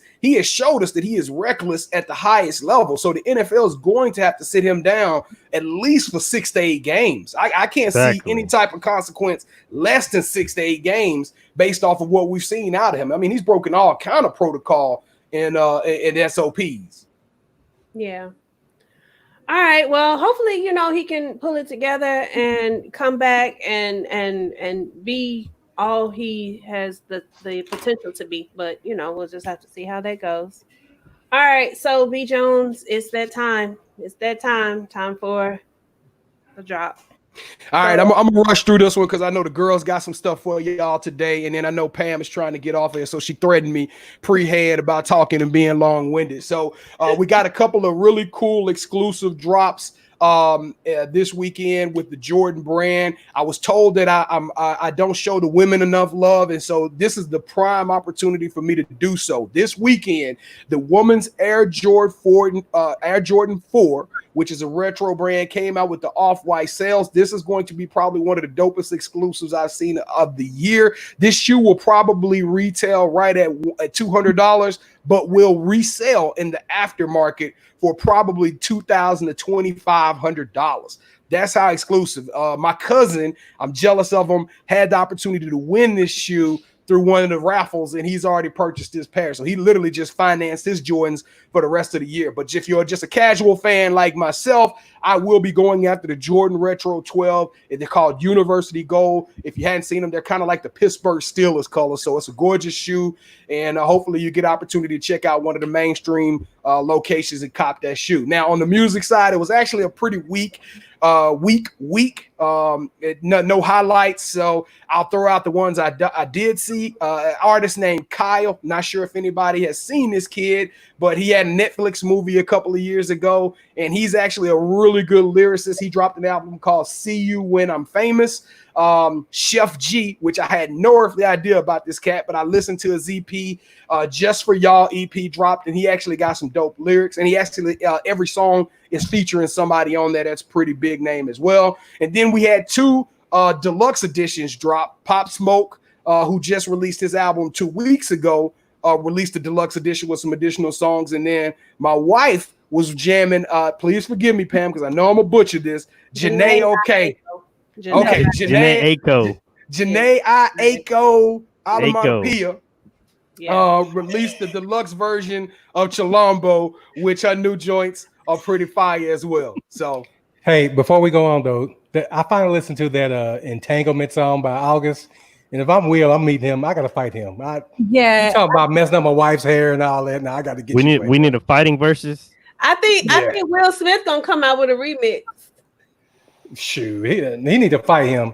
showed us that he is reckless at the highest level. So the NFL is going to have to sit him down at least for 6 to 8 games. I can't see any type of consequence less than 6 to 8 games based off of what we've seen out of him. I mean, he's broken all kind of protocol and SOPs. Yeah. All right. Well, hopefully, he can pull it together and come back and be all he has the potential to be. But we'll just have to see how that goes. All right, so B Jones, it's that time. It's that time. Time for the drop. All right, I'm gonna rush through this one because I know the girls got some stuff for y'all today, and then I know Pam is trying to get off here, so she threatened me pre-head about talking and being long-winded. So we got a couple of really cool exclusive drops this weekend with the Jordan brand. I was told that I don't show the women enough love, and so this is the prime opportunity for me to do so. This weekend, the women's Air Jordan 4, which is a retro brand, came out with the off-white sales. This is going to be probably one of the dopest exclusives I've seen of the year. This shoe will probably retail right at $200, but will resell in the aftermarket for probably $2,000 to $2,500. That's how exclusive. My cousin, I'm jealous of him, had the opportunity to win this shoe through one of the raffles, and he's already purchased this pair. So he literally just financed his Jordans for the rest of the year. But if you're just a casual fan like myself, I will be going after the Jordan Retro 12. They're called University Gold. If you hadn't seen them, they're kind of like the Pittsburgh Steelers color. So it's a gorgeous shoe, and hopefully you get opportunity to check out one of the mainstream locations and cop that shoe. Now, on the music side, it was actually a pretty weak week. No highlights, so I'll throw out the ones I did see. An artist named Kyle. Not sure if anybody has seen this kid, but he had a Netflix movie a couple of years ago, and he's actually a really good lyricist. He dropped an album called See You When I'm Famous. Chef G, which I had no earthly idea about this cat, but I listened to his EP, Just For Y'all EP dropped, and he actually got some dope lyrics, and he actually every song is featuring somebody on there that's pretty big name as well. And then we had two deluxe editions drop. Pop Smoke, who just released his album 2 weeks ago, released a deluxe edition with some additional songs. And then my wife was jamming, please forgive me, Pam, because I know I'm gonna butcher this, Janae Okay. Okay, Janae Aiko. Janae Aiko Alamapia released the deluxe version of Chilombo, which her new joints are pretty fire as well. So, hey, before we go on though, I finally listened to that Entanglement song by August, and if I'm Will, I'm meeting him. I gotta fight him. You talking about messing up my wife's hair and all that. Now I gotta get. We need a fighting versus. I think Will Smith gonna come out with a remix. Shoot, he need to fight him.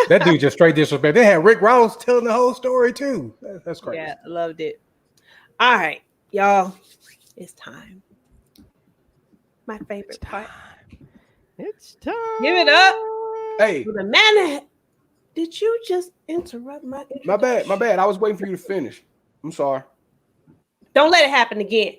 That dude just straight disrespect. They had Rick Ross telling the whole story too. That's crazy. Yeah, I loved it. All right, y'all, it's time. My favorite part. It's time. Give it up. Hey, the man. Did you just interrupt my? My bad. I was waiting for you to finish. I'm sorry. Don't let it happen again.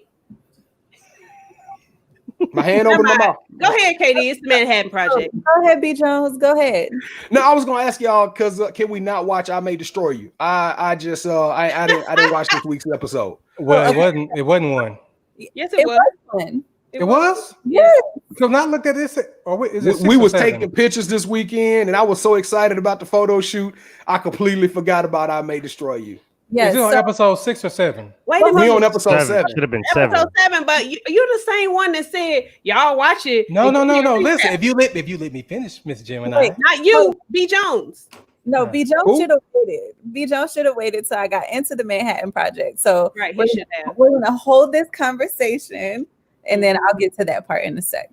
My hand over my mouth. Go ahead, Katie. It's the Manhattan Project. Go ahead, B. Jones. Go ahead. No, I was gonna ask y'all because can we not watch I May Destroy You? I just I didn't watch this week's episode. Well, it wasn't one. Yes, it was one. It was? Yes. So not looked at this. Or is it we was taking pictures this weekend, and I was so excited about the photo shoot, I completely forgot about I May Destroy You. Yes. Is it on episode 6 or 7? Wait a minute. We on episode 7. Should have been episode 7, but you the same one that said y'all watch it. No. Listen, if you let me finish, Miss Gemini. Wait, not you, B. Jones. No, B. Jones should have waited. B. Jones should have waited till I got into the Manhattan Project. So right, he should have. We're gonna hold this conversation, and then I'll get to that part in a sec.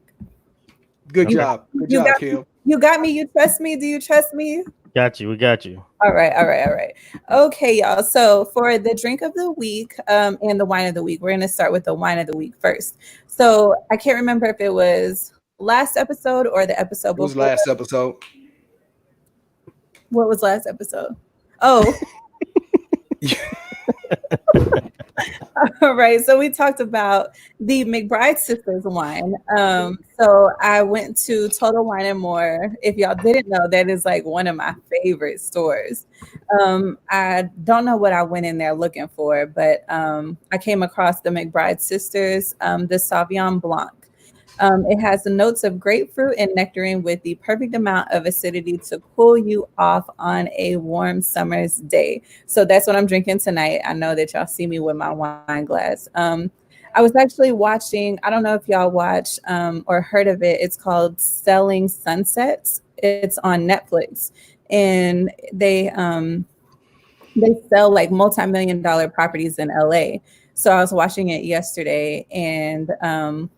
Good job, Kim. You got me. You trust me. Do you trust me? Got you. We got you. All right. Okay, y'all. So for the drink of the week and the wine of the week, we're going to start with the wine of the week first. So I can't remember if it was last episode or the episode before. It was last episode. What was last episode? Oh. All right. So we talked about the McBride Sisters wine. So I went to Total Wine and More. If y'all didn't know, that is like one of my favorite stores. I don't know what I went in there looking for, but I came across the McBride Sisters, the Sauvignon Blanc. It has the notes of grapefruit and nectarine with the perfect amount of acidity to cool you off on a warm summer's day. So that's what I'm drinking tonight. I know that y'all see me with my wine glass. I was actually watching, I don't know if y'all watched or heard of it. It's called Selling Sunsets. It's on Netflix. And they they sell like multi-million-dollar properties in LA. So I was watching it yesterday, and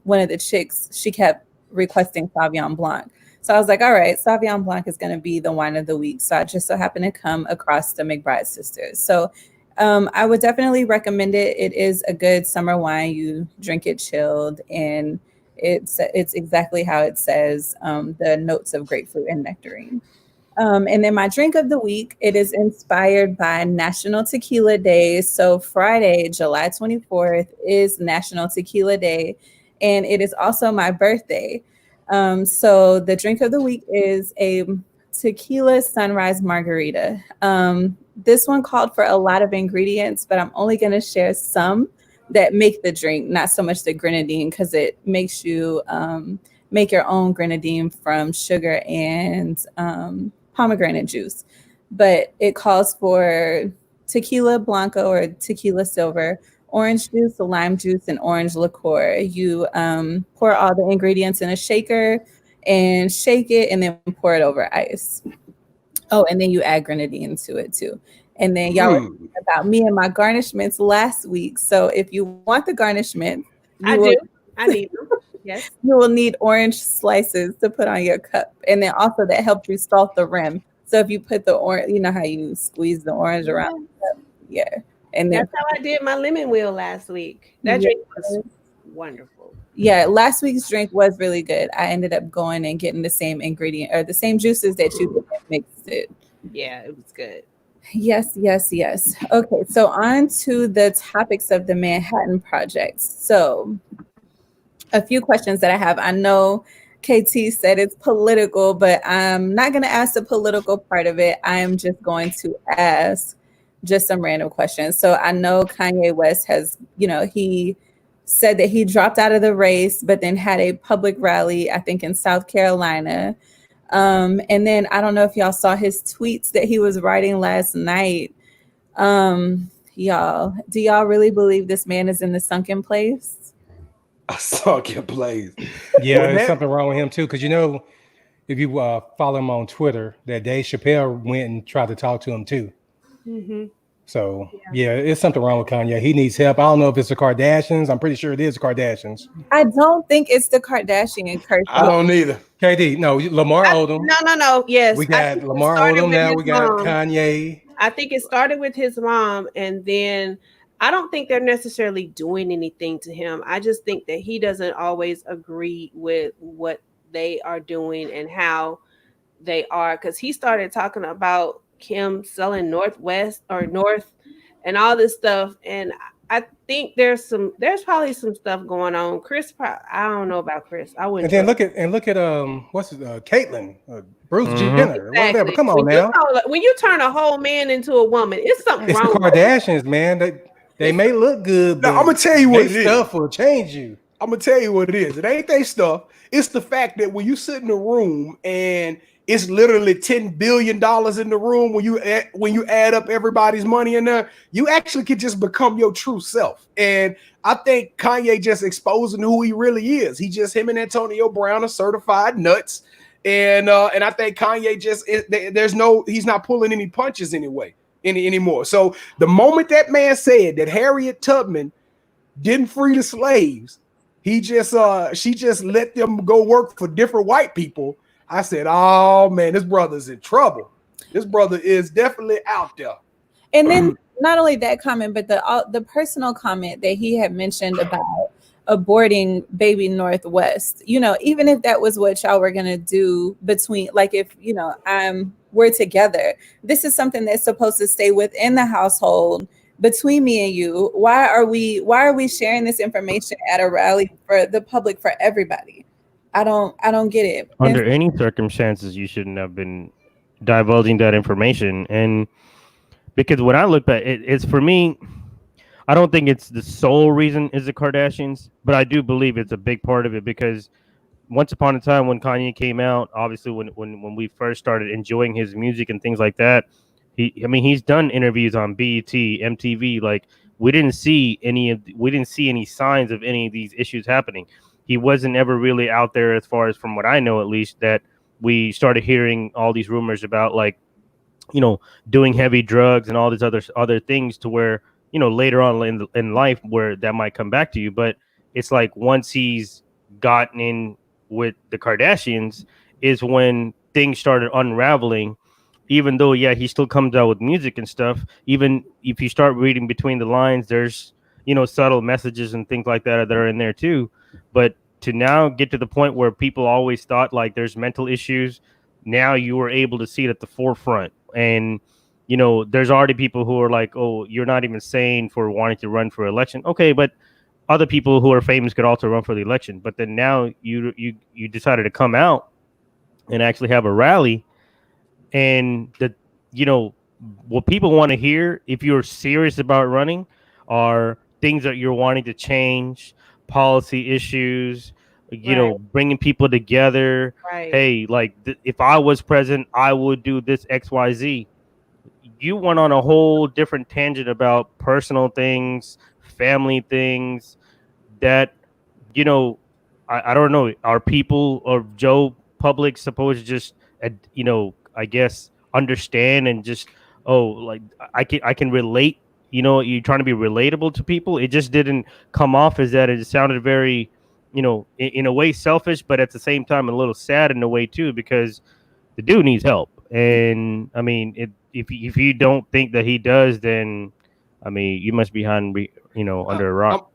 one of the chicks, she kept requesting Sauvignon Blanc. So I was like, all right, Sauvignon Blanc is going to be the wine of the week. So I just so happened to come across the McBride sisters. So I would definitely recommend it. It is a good summer wine. You drink it chilled, and it's exactly how it says, the notes of grapefruit and nectarine. And then my drink of the week, it is inspired by National Tequila Day. So Friday, July 24th is National Tequila Day, and it is also my birthday. So the drink of the week is a tequila sunrise margarita. This one called for a lot of ingredients, but I'm only going to share some that make the drink, not so much the grenadine, because it makes you make your own grenadine from sugar and pomegranate juice. But it calls for tequila blanco or tequila silver, orange juice, lime juice, and orange liqueur. You pour all the ingredients in a shaker and shake it, and then pour it over ice. Oh, and then you add grenadine to it too. And then y'all were talking about me and my garnishments last week. So if you want the garnishment, I need them. Yes. You will need orange slices to put on your cup. And then also that helps you salt the rim. So if you put the orange, you know how you squeeze the orange around the cup? Yeah. And then that's how I did my lemon wheel last week. That drink was wonderful. Yeah, last week's drink was really good. I ended up going and getting the same ingredient or the same juices that you mixed it. Yeah, it was good. Yes. Okay, so on to the topics of the Manhattan Project. So a few questions that I have. I know KT said it's political, but I'm not going to ask the political part of it. I am just going to ask just some random questions. So I know Kanye West has, he said that he dropped out of the race, but then had a public rally, I think in South Carolina. And then I don't know if y'all saw his tweets that he was writing last night. Y'all, do y'all really believe this man is in the sunken place? A sunken place. Yeah, there's something wrong with him too. Because if you follow him on Twitter, that Dave Chappelle went and tried to talk to him too. Mm-hmm. So yeah, it's something wrong with Kanye. He needs help. I don't know if it's the Kardashians. I'm pretty sure it is the Kardashians. I don't think it's the Kardashian curse. I don't either. KD, no, Lamar Odom. No. Yes, we got Lamar Odom now. We got Kanye. I think it started with his mom, and then I don't think they're necessarily doing anything to him. I just think that he doesn't always agree with what they are doing and how they are, because he started talking about Kim selling North and all this stuff, and I think there's probably some stuff going on. Chris, I don't know about Chris. I wouldn't. And then look at what's his Caitlyn, Bruce Jenner, whatever. Come on now. When you turn a whole man into a woman, it's something wrong. It's the Kardashians, man. They may look good, but I'm gonna tell you what it is. Stuff will change you. I'm gonna tell you what it is. It ain't they stuff. It's the fact that when you sit in a room and it's literally $10 billion in the room, when you add up everybody's money in there, you actually could just become your true self. And I think Kanye just exposing who he really is. Him and Antonio Brown are certified nuts. And I think Kanye he's not pulling any punches anymore. So the moment that man said that Harriet Tubman didn't free the slaves, she just let them go work for different white people. I said, oh man, this brother's in trouble. This brother is definitely out there. And then not only that comment, but the personal comment that he had mentioned about aborting baby Northwest, even if that was what y'all were going to do between, like, if, we're together, this is something that's supposed to stay within the household between me and you. Why are we sharing this information at a rally for the public, for everybody? I don't get it. Under any circumstances, you shouldn't have been divulging that information. And because when I look back, it's for me, I don't think it's the sole reason is the Kardashians, but I do believe it's a big part of it, because once upon a time when Kanye came out, obviously when we first started enjoying his music and things like that, he's done interviews on BET, MTV. Like, we didn't see any signs of any of these issues happening. He wasn't ever really out there, as far as from what I know, at least, that we started hearing all these rumors about, like, doing heavy drugs and all these other things to where, later on in life where that might come back to you. But it's like once he's gotten in with the Kardashians is when things started unraveling. Even though, yeah, he still comes out with music and stuff. Even if you start reading between the lines, there's, subtle messages and things like that are in there too. But to now get to the point where people always thought like there's mental issues, now you were able to see it at the forefront. And, there's already people who are like, oh, you're not even sane for wanting to run for election. Okay, but other people who are famous could also run for the election. But then now you decided to come out and actually have a rally. And what people want to hear, if you're serious about running, are things that you're wanting to change, policy issues, bringing people together. Right. Hey, like if I was president, I would do this XYZ. You went on a whole different tangent about personal things, family things that, I don't know. Are people or Joe Public supposed to just, I guess, understand and just, I can relate, you're trying to be relatable to people. It just didn't come off as that. It sounded very, in a way selfish, but at the same time a little sad in a way too, because the dude needs help. And I mean, if you don't think that he does, then I mean, you must be under a rock.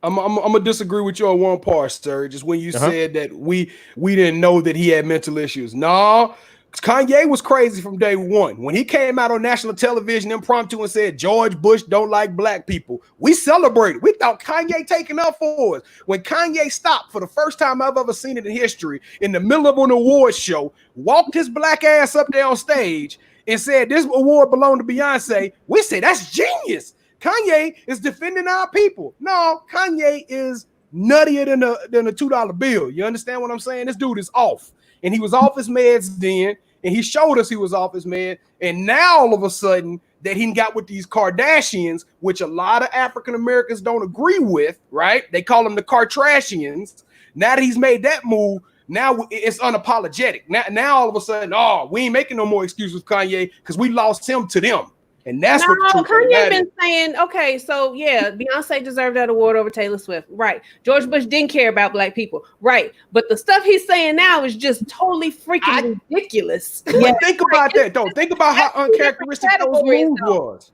I'm gonna disagree with you on one part, sir. Just when you said that we didn't know that he had mental issues. No, Kanye was crazy from day one. When he came out on national television impromptu and said George Bush don't like black people, we celebrated. We thought Kanye taking up for us. When Kanye stopped for the first time I've ever seen it in history in the middle of an awards show, walked his black ass up there on stage and said this award belonged to Beyonce, we said that's genius. Kanye is defending our people. No, Kanye is nuttier than a $2 bill. You understand what I'm saying? This dude is off. And he was off his meds then, and he showed us he was off his med. And now all of a sudden that he got with these Kardashians, which a lot of African Americans don't agree with, right? They call them the Kardashians. Now that he's made that move, now it's unapologetic. Now all of a sudden, we ain't making no more excuses with Kanye because we lost him to them. And that's what Kanye been saying. Okay, so yeah, Beyonce deserved that award over Taylor Swift, right? George Bush didn't care about black people, right? But the stuff he's saying now is just totally freaking ridiculous. Yeah, think about that though. Think about how uncharacteristic those moves was.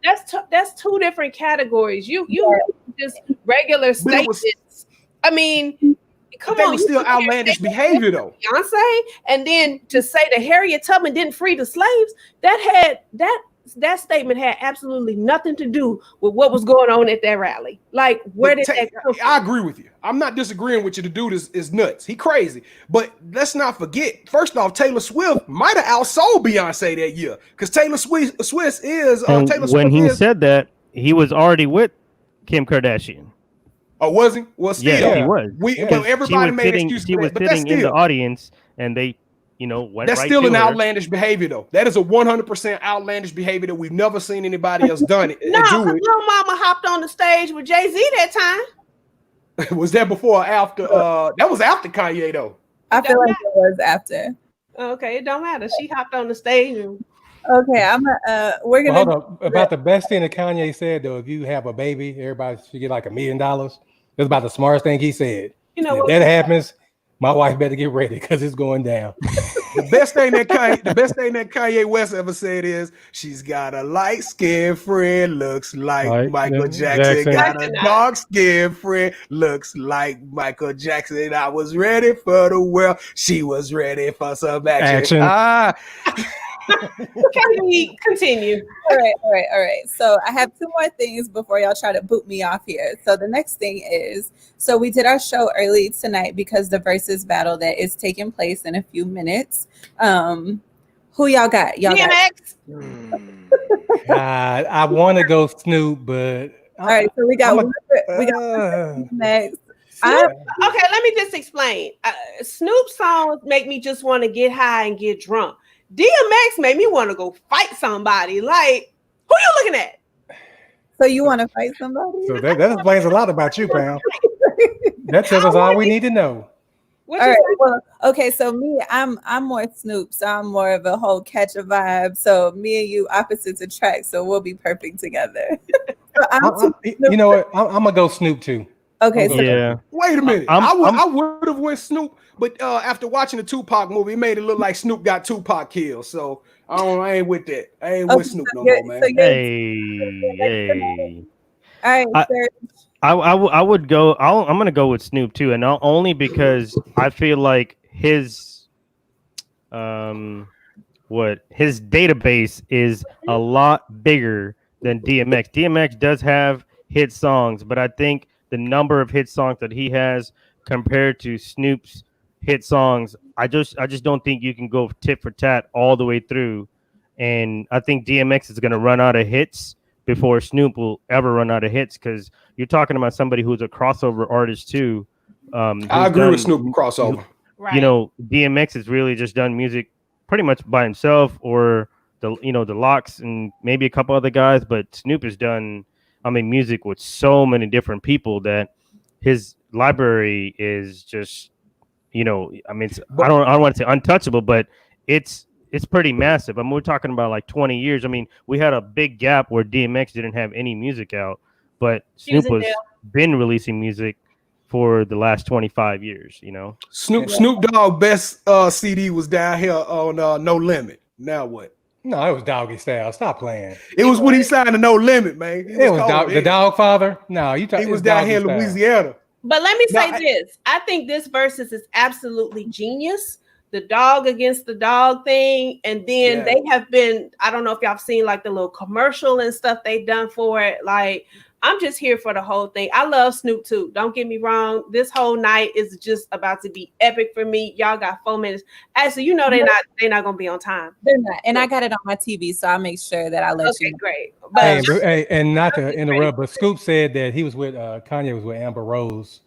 That's two different categories. You just regular statements. I mean, come on, was still outlandish behavior though. Beyonce, and then to say that Harriet Tubman didn't free the slaves, that statement had absolutely nothing to do with what was going on at that rally. Like, where did that come from? I agree with you. I'm not disagreeing with you. The dude is nuts. He crazy. But let's not forget, first off, Taylor Swift might have outsold Beyonce that year because Taylor Swift is Taylor Swift. When he said that, he was already with Kim Kardashian. Oh, was he? Well, still, yeah, he was. Everybody made excuses. She was sitting in the audience, and they, went that's right still an her. Outlandish behavior, though. That is a 100% outlandish behavior that we've never seen anybody else done it. No, because Lil Mama hopped on the stage with Jay-Z that time. Was that before or after? That was after Kanye, though. I feel like it was after. Okay, it don't matter. She hopped on the stage. Okay, we're gonna hold up. About the best thing that Kanye said though. If you have a baby, everybody should get like $1 million. That's about the smartest thing he said. If that happens, my wife better get ready because it's going down. The best thing that Kanye West ever said is she's got a light skinned friend, looks like Michael Jackson. Got a dark skinned friend, looks like Michael Jackson. I was ready for the world. She was ready for some action. Can we continue? All right. So I have two more things before y'all try to boot me off here. So the next thing is, so we did our show early tonight because the versus battle that is taking place in a few minutes. Who y'all got? Y'all DMX? I want to go Snoop, but all right. So we got DMX. Okay, let me just explain. Snoop songs make me just want to get high and get drunk. DMX made me want to go fight somebody. Like, who you looking at? So you want to fight somebody? So that explains a lot about you, Pam. That tells us all we need to know. All right. Well, okay. So me, I'm more Snoop. So I'm more of a whole catch a vibe. So me and you opposites attract. So we'll be perfect together. So you know what? I'm gonna go Snoop too. Okay. So Yeah. Wait a minute. I would have went Snoop, but after watching the Tupac movie, it made it look like Snoop got Tupac killed. So I ain't with that. I ain't with Snoop no more, man. Hey. All right, sir. I would go. I'm gonna go with Snoop too, and not only because I feel like his his database is a lot bigger than DMX. DMX does have hit songs, but I think the number of hit songs that he has compared to Snoop's hit songs, I just don't think you can go tit for tat all the way through. And I think DMX is going to run out of hits before Snoop will ever run out of hits, because you're talking about somebody who's a crossover artist too. I agree with Snoop crossover. Right. You know, DMX has really just done music pretty much by himself, or the Locks and maybe a couple other guys, but Snoop has done, music with so many different people that his library is just, I don't want to say untouchable, but it's pretty massive. We're talking about like 20 years. We had a big gap where DMX didn't have any music out, but Snoop has been releasing music for the last 25 years, Snoop Dogg best CD was down here on No Limit. Now what? No, it was Doggy Style. Stop playing. It was when he signed to No Limit, man. It was the Dog Father. No, he was down here in Louisiana. But let me say this. I think this versus is absolutely genius. The dog against the dog thing. And then they have been, I don't know if y'all have seen like the little commercial and stuff they've done for it. Like, I'm just here for the whole thing. I love Snoop too. Don't get me wrong. This whole night is just about to be epic for me. Y'all got 4 minutes. Actually, they're not gonna be on time. They're not. And I got it on my TV, so I'll make sure that I let you know. Great. But and not to interrupt, but Scoop said that he was with Kanye was with Amber Rose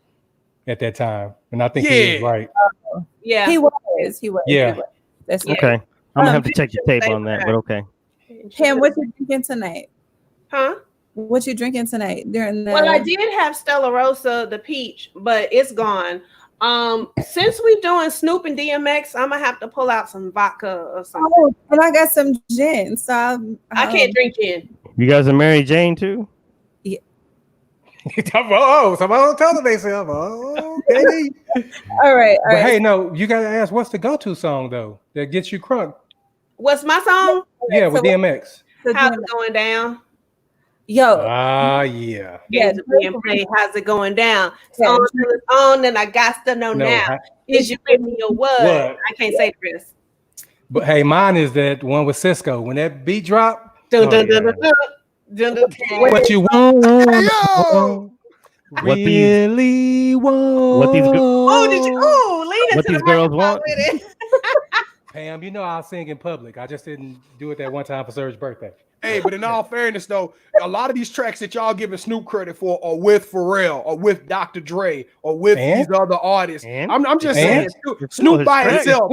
at that time, and I think he was right. Yeah, he was. Yeah, that's okay. I'm gonna have to check the tape on that, but okay. Pam, what you drinking tonight? Huh? What you drinking tonight during the? Well, I did have Stella Rosa, the peach, but it's gone. Since we doing Snoop and DMX, I'm gonna have to pull out some vodka or something. Oh, and I got some gin, so I can't drink gin. You guys are Mary Jane too? Yeah. Oh, somebody telling themselves. Oh, okay. All right. But hey, no, you gotta ask, what's the go-to song though that gets you crunk? What's my song? Yeah, with DMX. How's it going down? Yo. Yeah. Games are being played. How's it going down? So it's on, and I got to know now. Is you give me your word? I can't say this. But hey, mine is that one with Cisco. When that beat drop, what you want? Really want? What these? Lena, what these girls want? Pam, you know I'll sing in public. I just didn't do it that one time for Serge's birthday. Hey, but in all fairness, though, a lot of these tracks that y'all giving Snoop credit for are with Pharrell or with Dr. Dre or with these other artists. I'm just saying, Snoop by himself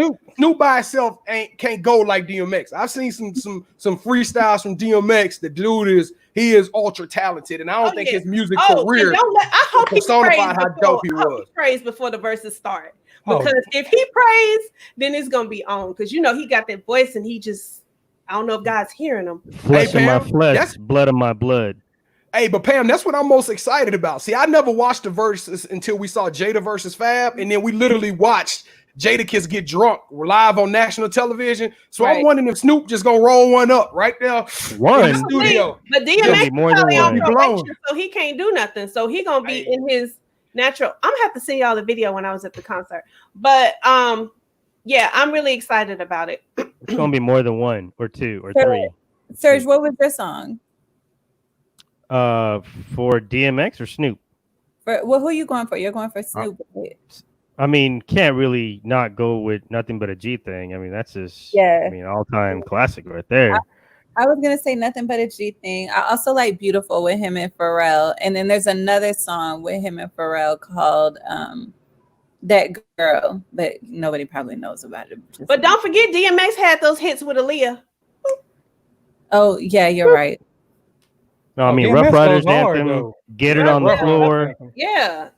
can't go like DMX. I've seen some freestyles from DMX. The dude is ultra talented, and I don't think his music career I hope he personified how dope he was. He prays before the verses start, because if he prays, then it's gonna be on. Because he got that voice, and he just. I don't know if God's hearing them. Flesh of my flesh, blood of my blood. Hey, but Pam, that's what I'm most excited about. See, I never watched the verses until we saw Jada versus Fab, and then we literally watched Jadakiss get drunk. We're live on national television, so I'm wondering if Snoop just gonna roll one up right there in the studio. But DMX more than one, so he can't do nothing. So he gonna be in his natural. I'm gonna have to send y'all the video when I was at the concert, but yeah, I'm really excited about it. It's gonna be more than one or two or three. Serge, what was your song? For DMX or Snoop? Who are you going for? You're going for Snoop. Can't really not go with Nothing But a G Thing. That's just all-time classic right there. I was gonna say Nothing But a G Thing. I also like Beautiful with him and Pharrell, and then there's another song with him and Pharrell called That Girl, but nobody probably knows about it. But don't forget, DMX had those hits with Aaliyah. Oh yeah, you're right. No, Rough Riders Anthem, Get It on the Floor. Yeah.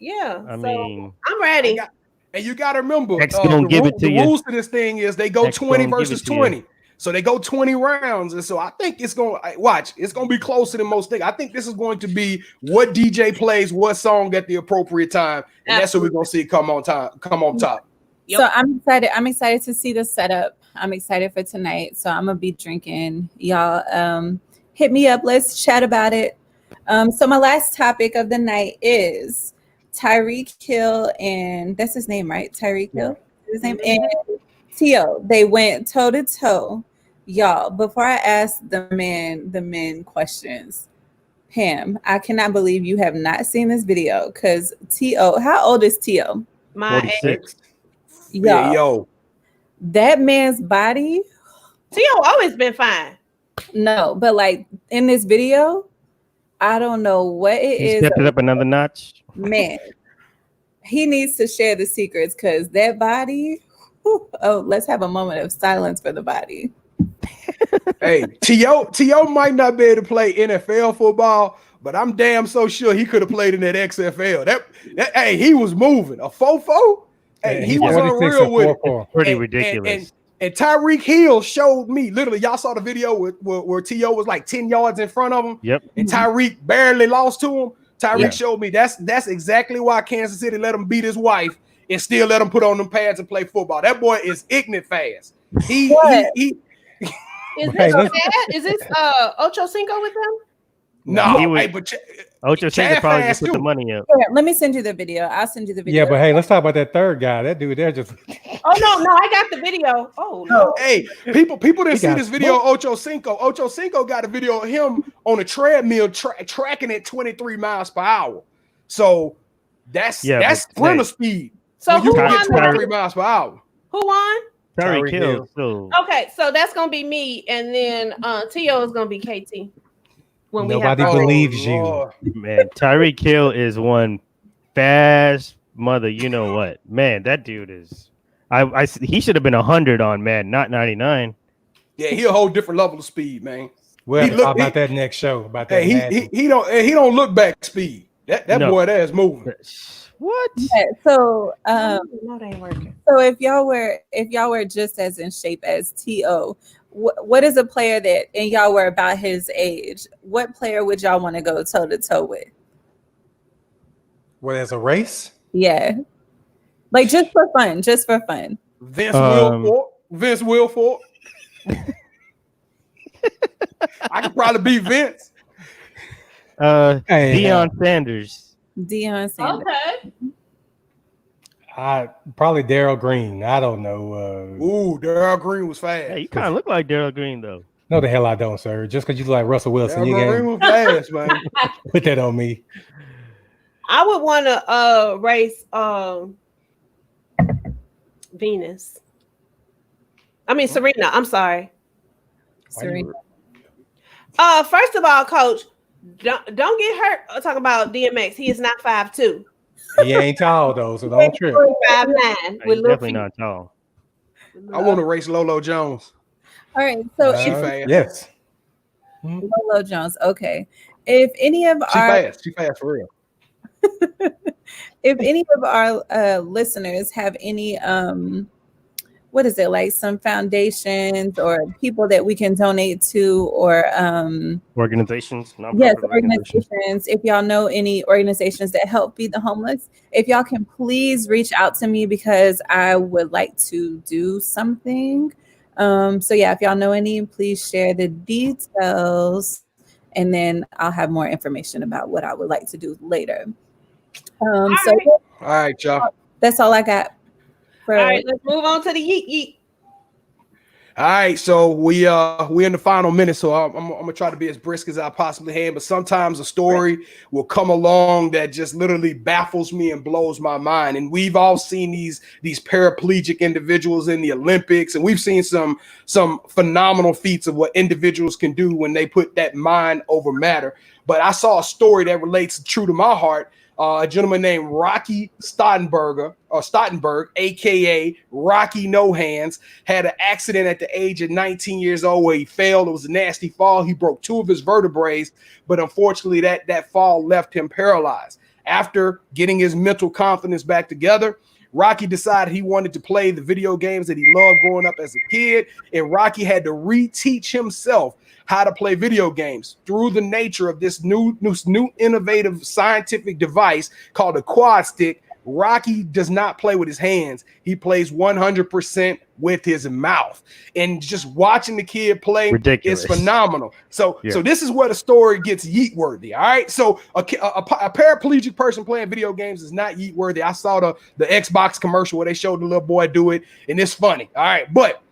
I'm ready. And you got to remember, the rules to this thing is they go 20 versus 20. So they go 20 rounds. And so I think it's going to be closer than most things. I think this is going to be what DJ plays, what song at the appropriate time. And that's what we're going to see come on top. Yep. So I'm excited to see the setup. I'm excited for tonight. So I'm going to be drinking. Y'all hit me up. Let's chat about it. So my last topic of the night is Tyreek Hill, and that's his name, right? Tyreek Hill, his name, and T.O. They went toe to toe, y'all. Before I ask the men questions, Pam, I cannot believe you have not seen this video because T.O. How old is T.O.? My 46. Yo, that man's body. T.O. always been fine. No, but like in this video, I don't know what it is. Stepped it up another notch. Man, he needs to share the secrets because that body. Oh, let's have a moment of silence for the body. Hey, T.O. might not be able to play NFL football, but I'm damn so sure he could have played in that XFL. Hey, he was moving. A 4-4? Hey, he was unreal with it. Pretty ridiculous. And Tyreek Hill showed me, literally, y'all saw the video where T.O. was like 10 yards in front of him. Yep. And Tyreek barely lost to him. Tyreek showed me that's exactly why Kansas City let him beat his wife and still let him put on them pads and play football. That boy is ignorant fast. Is this Ocho Cinco with him? No, Ocho Cinco probably just put the money up. Yeah, let me send you the video. I'll send you the video. Yeah, but hey, let's talk about that third guy. That dude there just. Oh no, I got the video. Oh no. Hey, people didn't see this video of Ocho Cinco. Ocho Cinco got a video of him on a treadmill tracking at 23 miles per hour. So that's sprinter speed. So you can get 23 miles per hour. Who won? Tyreek Hill. So. Okay, so that's gonna be me, and then T.O. is gonna be KT. Nobody believes you, man. Tyreek Hill is one fast mother. You know what, man? That dude is. He should have been 100 on Madden, not 99. Yeah, he a whole different level of speed, man. We'll talk about that next show. About that. He don't look back speed. That boy there is moving. What? Yeah, so no, that ain't working. So if y'all were just as in shape as T.O., what is a player that, and y'all were about his age, what player would y'all want to go toe to toe with? What, as a race? Yeah, like just for fun. Vince Wilfork. I could probably beat Vince. Deion Sanders. Okay. Probably Darryl Green. I don't know. Darryl Green was fast. Hey, you kind of look like Darryl Green, though. No, the hell I don't, sir. Just because you look like Russell Wilson, Darryl Green was fast, man. Put that on me. I would want to race Venus. I mean Serena. I'm sorry. Serena. First of all, Coach, don't get hurt. Talk about DMX. He is not 5'2". He ain't tall though, so don't trip. 5'9". He's definitely not tall. I want to race Lolo Jones. All right, so she fast. Yes. Lolo Jones. Okay. If any of she fast for real. If any of our listeners have any what is it, like some foundations or people that we can donate to, or organizations? Yes, organizations. If y'all know any organizations that help feed the homeless, if y'all can please reach out to me because I would like to do something. So yeah, if y'all know any, please share the details, and then I'll have more information about what I would like to do later. All right, y'all. That's all I got. All right, let's move on to the yeet. All right, so we in the final minute, so I'm gonna try to be as brisk as I possibly can. But sometimes a story will come along that just literally baffles me and blows my mind. And we've all seen these paraplegic individuals in the Olympics, and we've seen some phenomenal feats of what individuals can do when they put that mind over matter. But I saw a story that relates true to my heart. A gentleman named Rocky Stottenberg, aka Rocky No Hands, had an accident at the age of 19 years old where he fell. It was a nasty fall. He broke 2 of his vertebrae, but unfortunately that fall left him paralyzed. After getting his mental confidence back together, Rocky decided he wanted to play the video games that he loved growing up as a kid, and Rocky had to reteach himself how to play video games through the nature of this new innovative scientific device called a quad stick. Rocky does not play with his hands. He plays 100% with his mouth. And just watching the kid play is phenomenal. So this is where the story gets yeet worthy. All right. So a paraplegic person playing video games is not yeet worthy. I saw the Xbox commercial where they showed the little boy do it, and it's funny. All right. But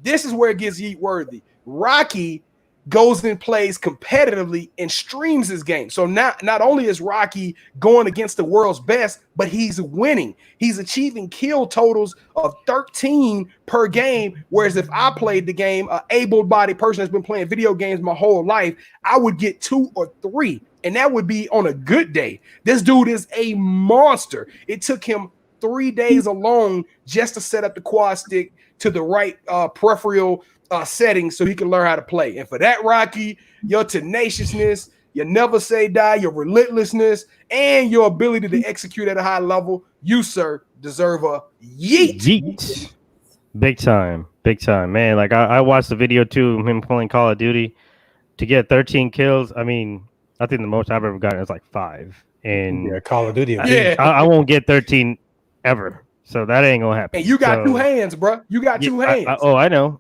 this is where it gets yeet worthy. Rocky goes and plays competitively and streams his game. So not only is Rocky going against the world's best, but he's winning. He's achieving kill totals of 13 per game. Whereas if I played the game, an able-bodied person that's been playing video games my whole life, I would get 2 or 3. And that would be on a good day. This dude is a monster. It took him 3 days alone just to set up the quad stick to the right peripheral settings so he can learn how to play. And for that, Rocky, your tenaciousness, your never say die, your relentlessness, and your ability to execute at a high level, you, sir, deserve a yeet. Big time, man. Like I watched the video too, him playing Call of Duty to get 13 kills. I mean, I think the most I've ever gotten is like 5. And Call of Duty. I won't get 13 ever. So that ain't gonna happen. And you got 2 hands, bro. You got 2 hands. I know.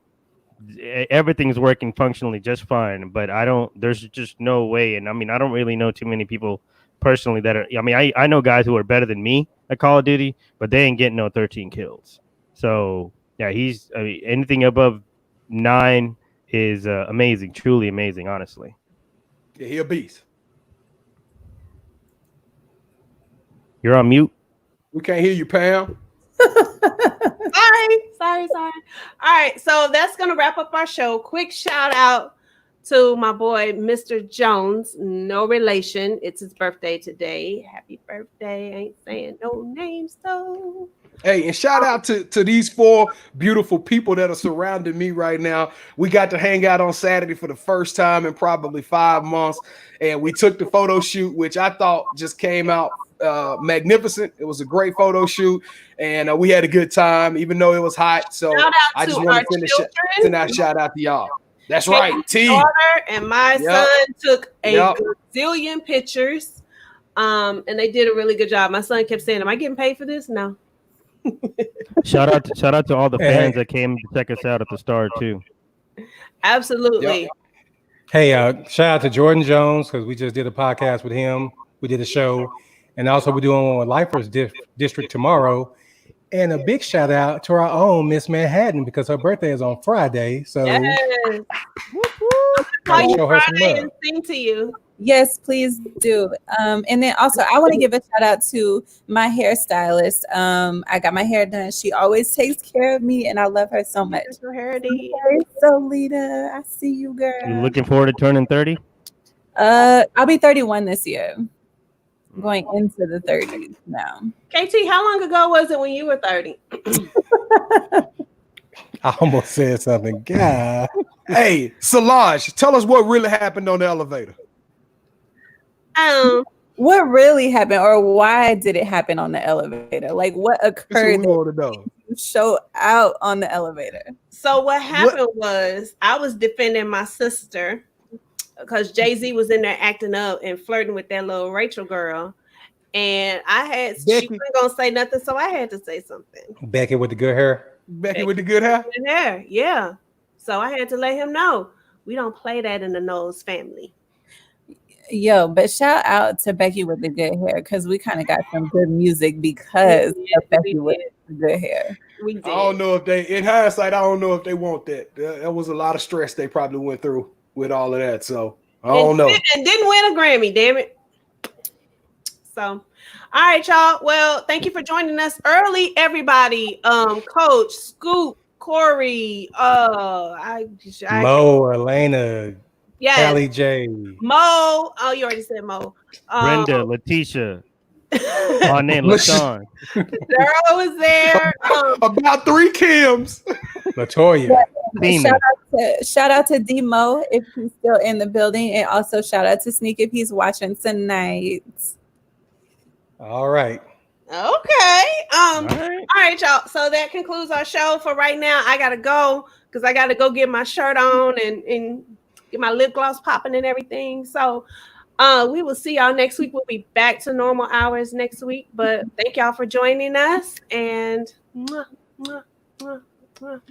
Everything's working functionally just fine, but there's just no way. And I mean, I don't really know too many people personally that are, I mean, I know guys who are better than me at Call of Duty, but they ain't getting no 13 kills. So yeah, anything above 9 is amazing, truly amazing, honestly. Yeah, he a beast. You're on mute. We can't hear you, Pam. Sorry. All right, so that's gonna wrap up our show. Quick shout out to my boy, Mr. Jones. No relation. It's his birthday today. Happy birthday. Ain't saying no names though. Hey, and shout out to these 4 beautiful people that are surrounding me right now. We got to hang out on Saturday for the first time in probably 5 months. And we took the photo shoot, which I thought just came out magnificent. It was a great photo shoot, and we had a good time, even though it was hot. So I just want to send a shout out to y'all. That's right. T. My daughter and my son took a gazillion pictures, and they did a really good job. My son kept saying, "Am I getting paid for this?" No. Shout out to all the fans that came to check us out at the Star too. Absolutely. Hey, shout out to Jordan Jones, because we just did a podcast with him. We did a show, and also we're doing one with Lifers District tomorrow. And a big shout out to our own Miss Manhattan, because her birthday is on Friday. So call you Friday and sing to you. Yes, please do. And then also I want to give a shout out to my hairstylist. I got my hair done. She always takes care of me, and I love her so much. So Lita, I see you, girl. You looking forward to turning 30? I'll be 31 this year. Going into the 30s now. KT, how long ago was it when you were 30? I almost said something. God. Hey, Solange, tell us what really happened on the elevator. What really happened, or why did it happen on the elevator? Like, what occurred to show out on the elevator? So what happened was I was defending my sister because Jay-Z was in there acting up and flirting with that little Rachel girl. And she wasn't going to say nothing, so I had to say something. Becky with the good hair? Becky with the good hair? Good hair, yeah. So I had to let him know, we don't play that in the Knowles family. Yo, but shout out to Becky with the good hair, because we kind of got some good music because of Becky with the good hair. We did. I don't know if they, in hindsight, I don't know if they want that. That was a lot of stress they probably went through with all of that. So I don't know. And didn't win a Grammy, damn it. So, all right, y'all. Well, thank you for joining us early, everybody. Coach, Scoop, Corey, Mo, Elena, Kelly J, Mo. Oh, you already said Mo. Brenda, Letitia, my name, LaShawn. Daryl was there. About 3 Kims. Latoya. Shout out to D Mo if he's still in the building, and also shout out to Sneak if he's watching tonight. All right. Okay. All right. All right, y'all. So that concludes our show for right now. I gotta go because I gotta go get my shirt on and get my lip gloss popping and everything. So we will see y'all next week. We'll be back to normal hours next week. But thank y'all for joining us. And mwah, mwah, mwah, mwah.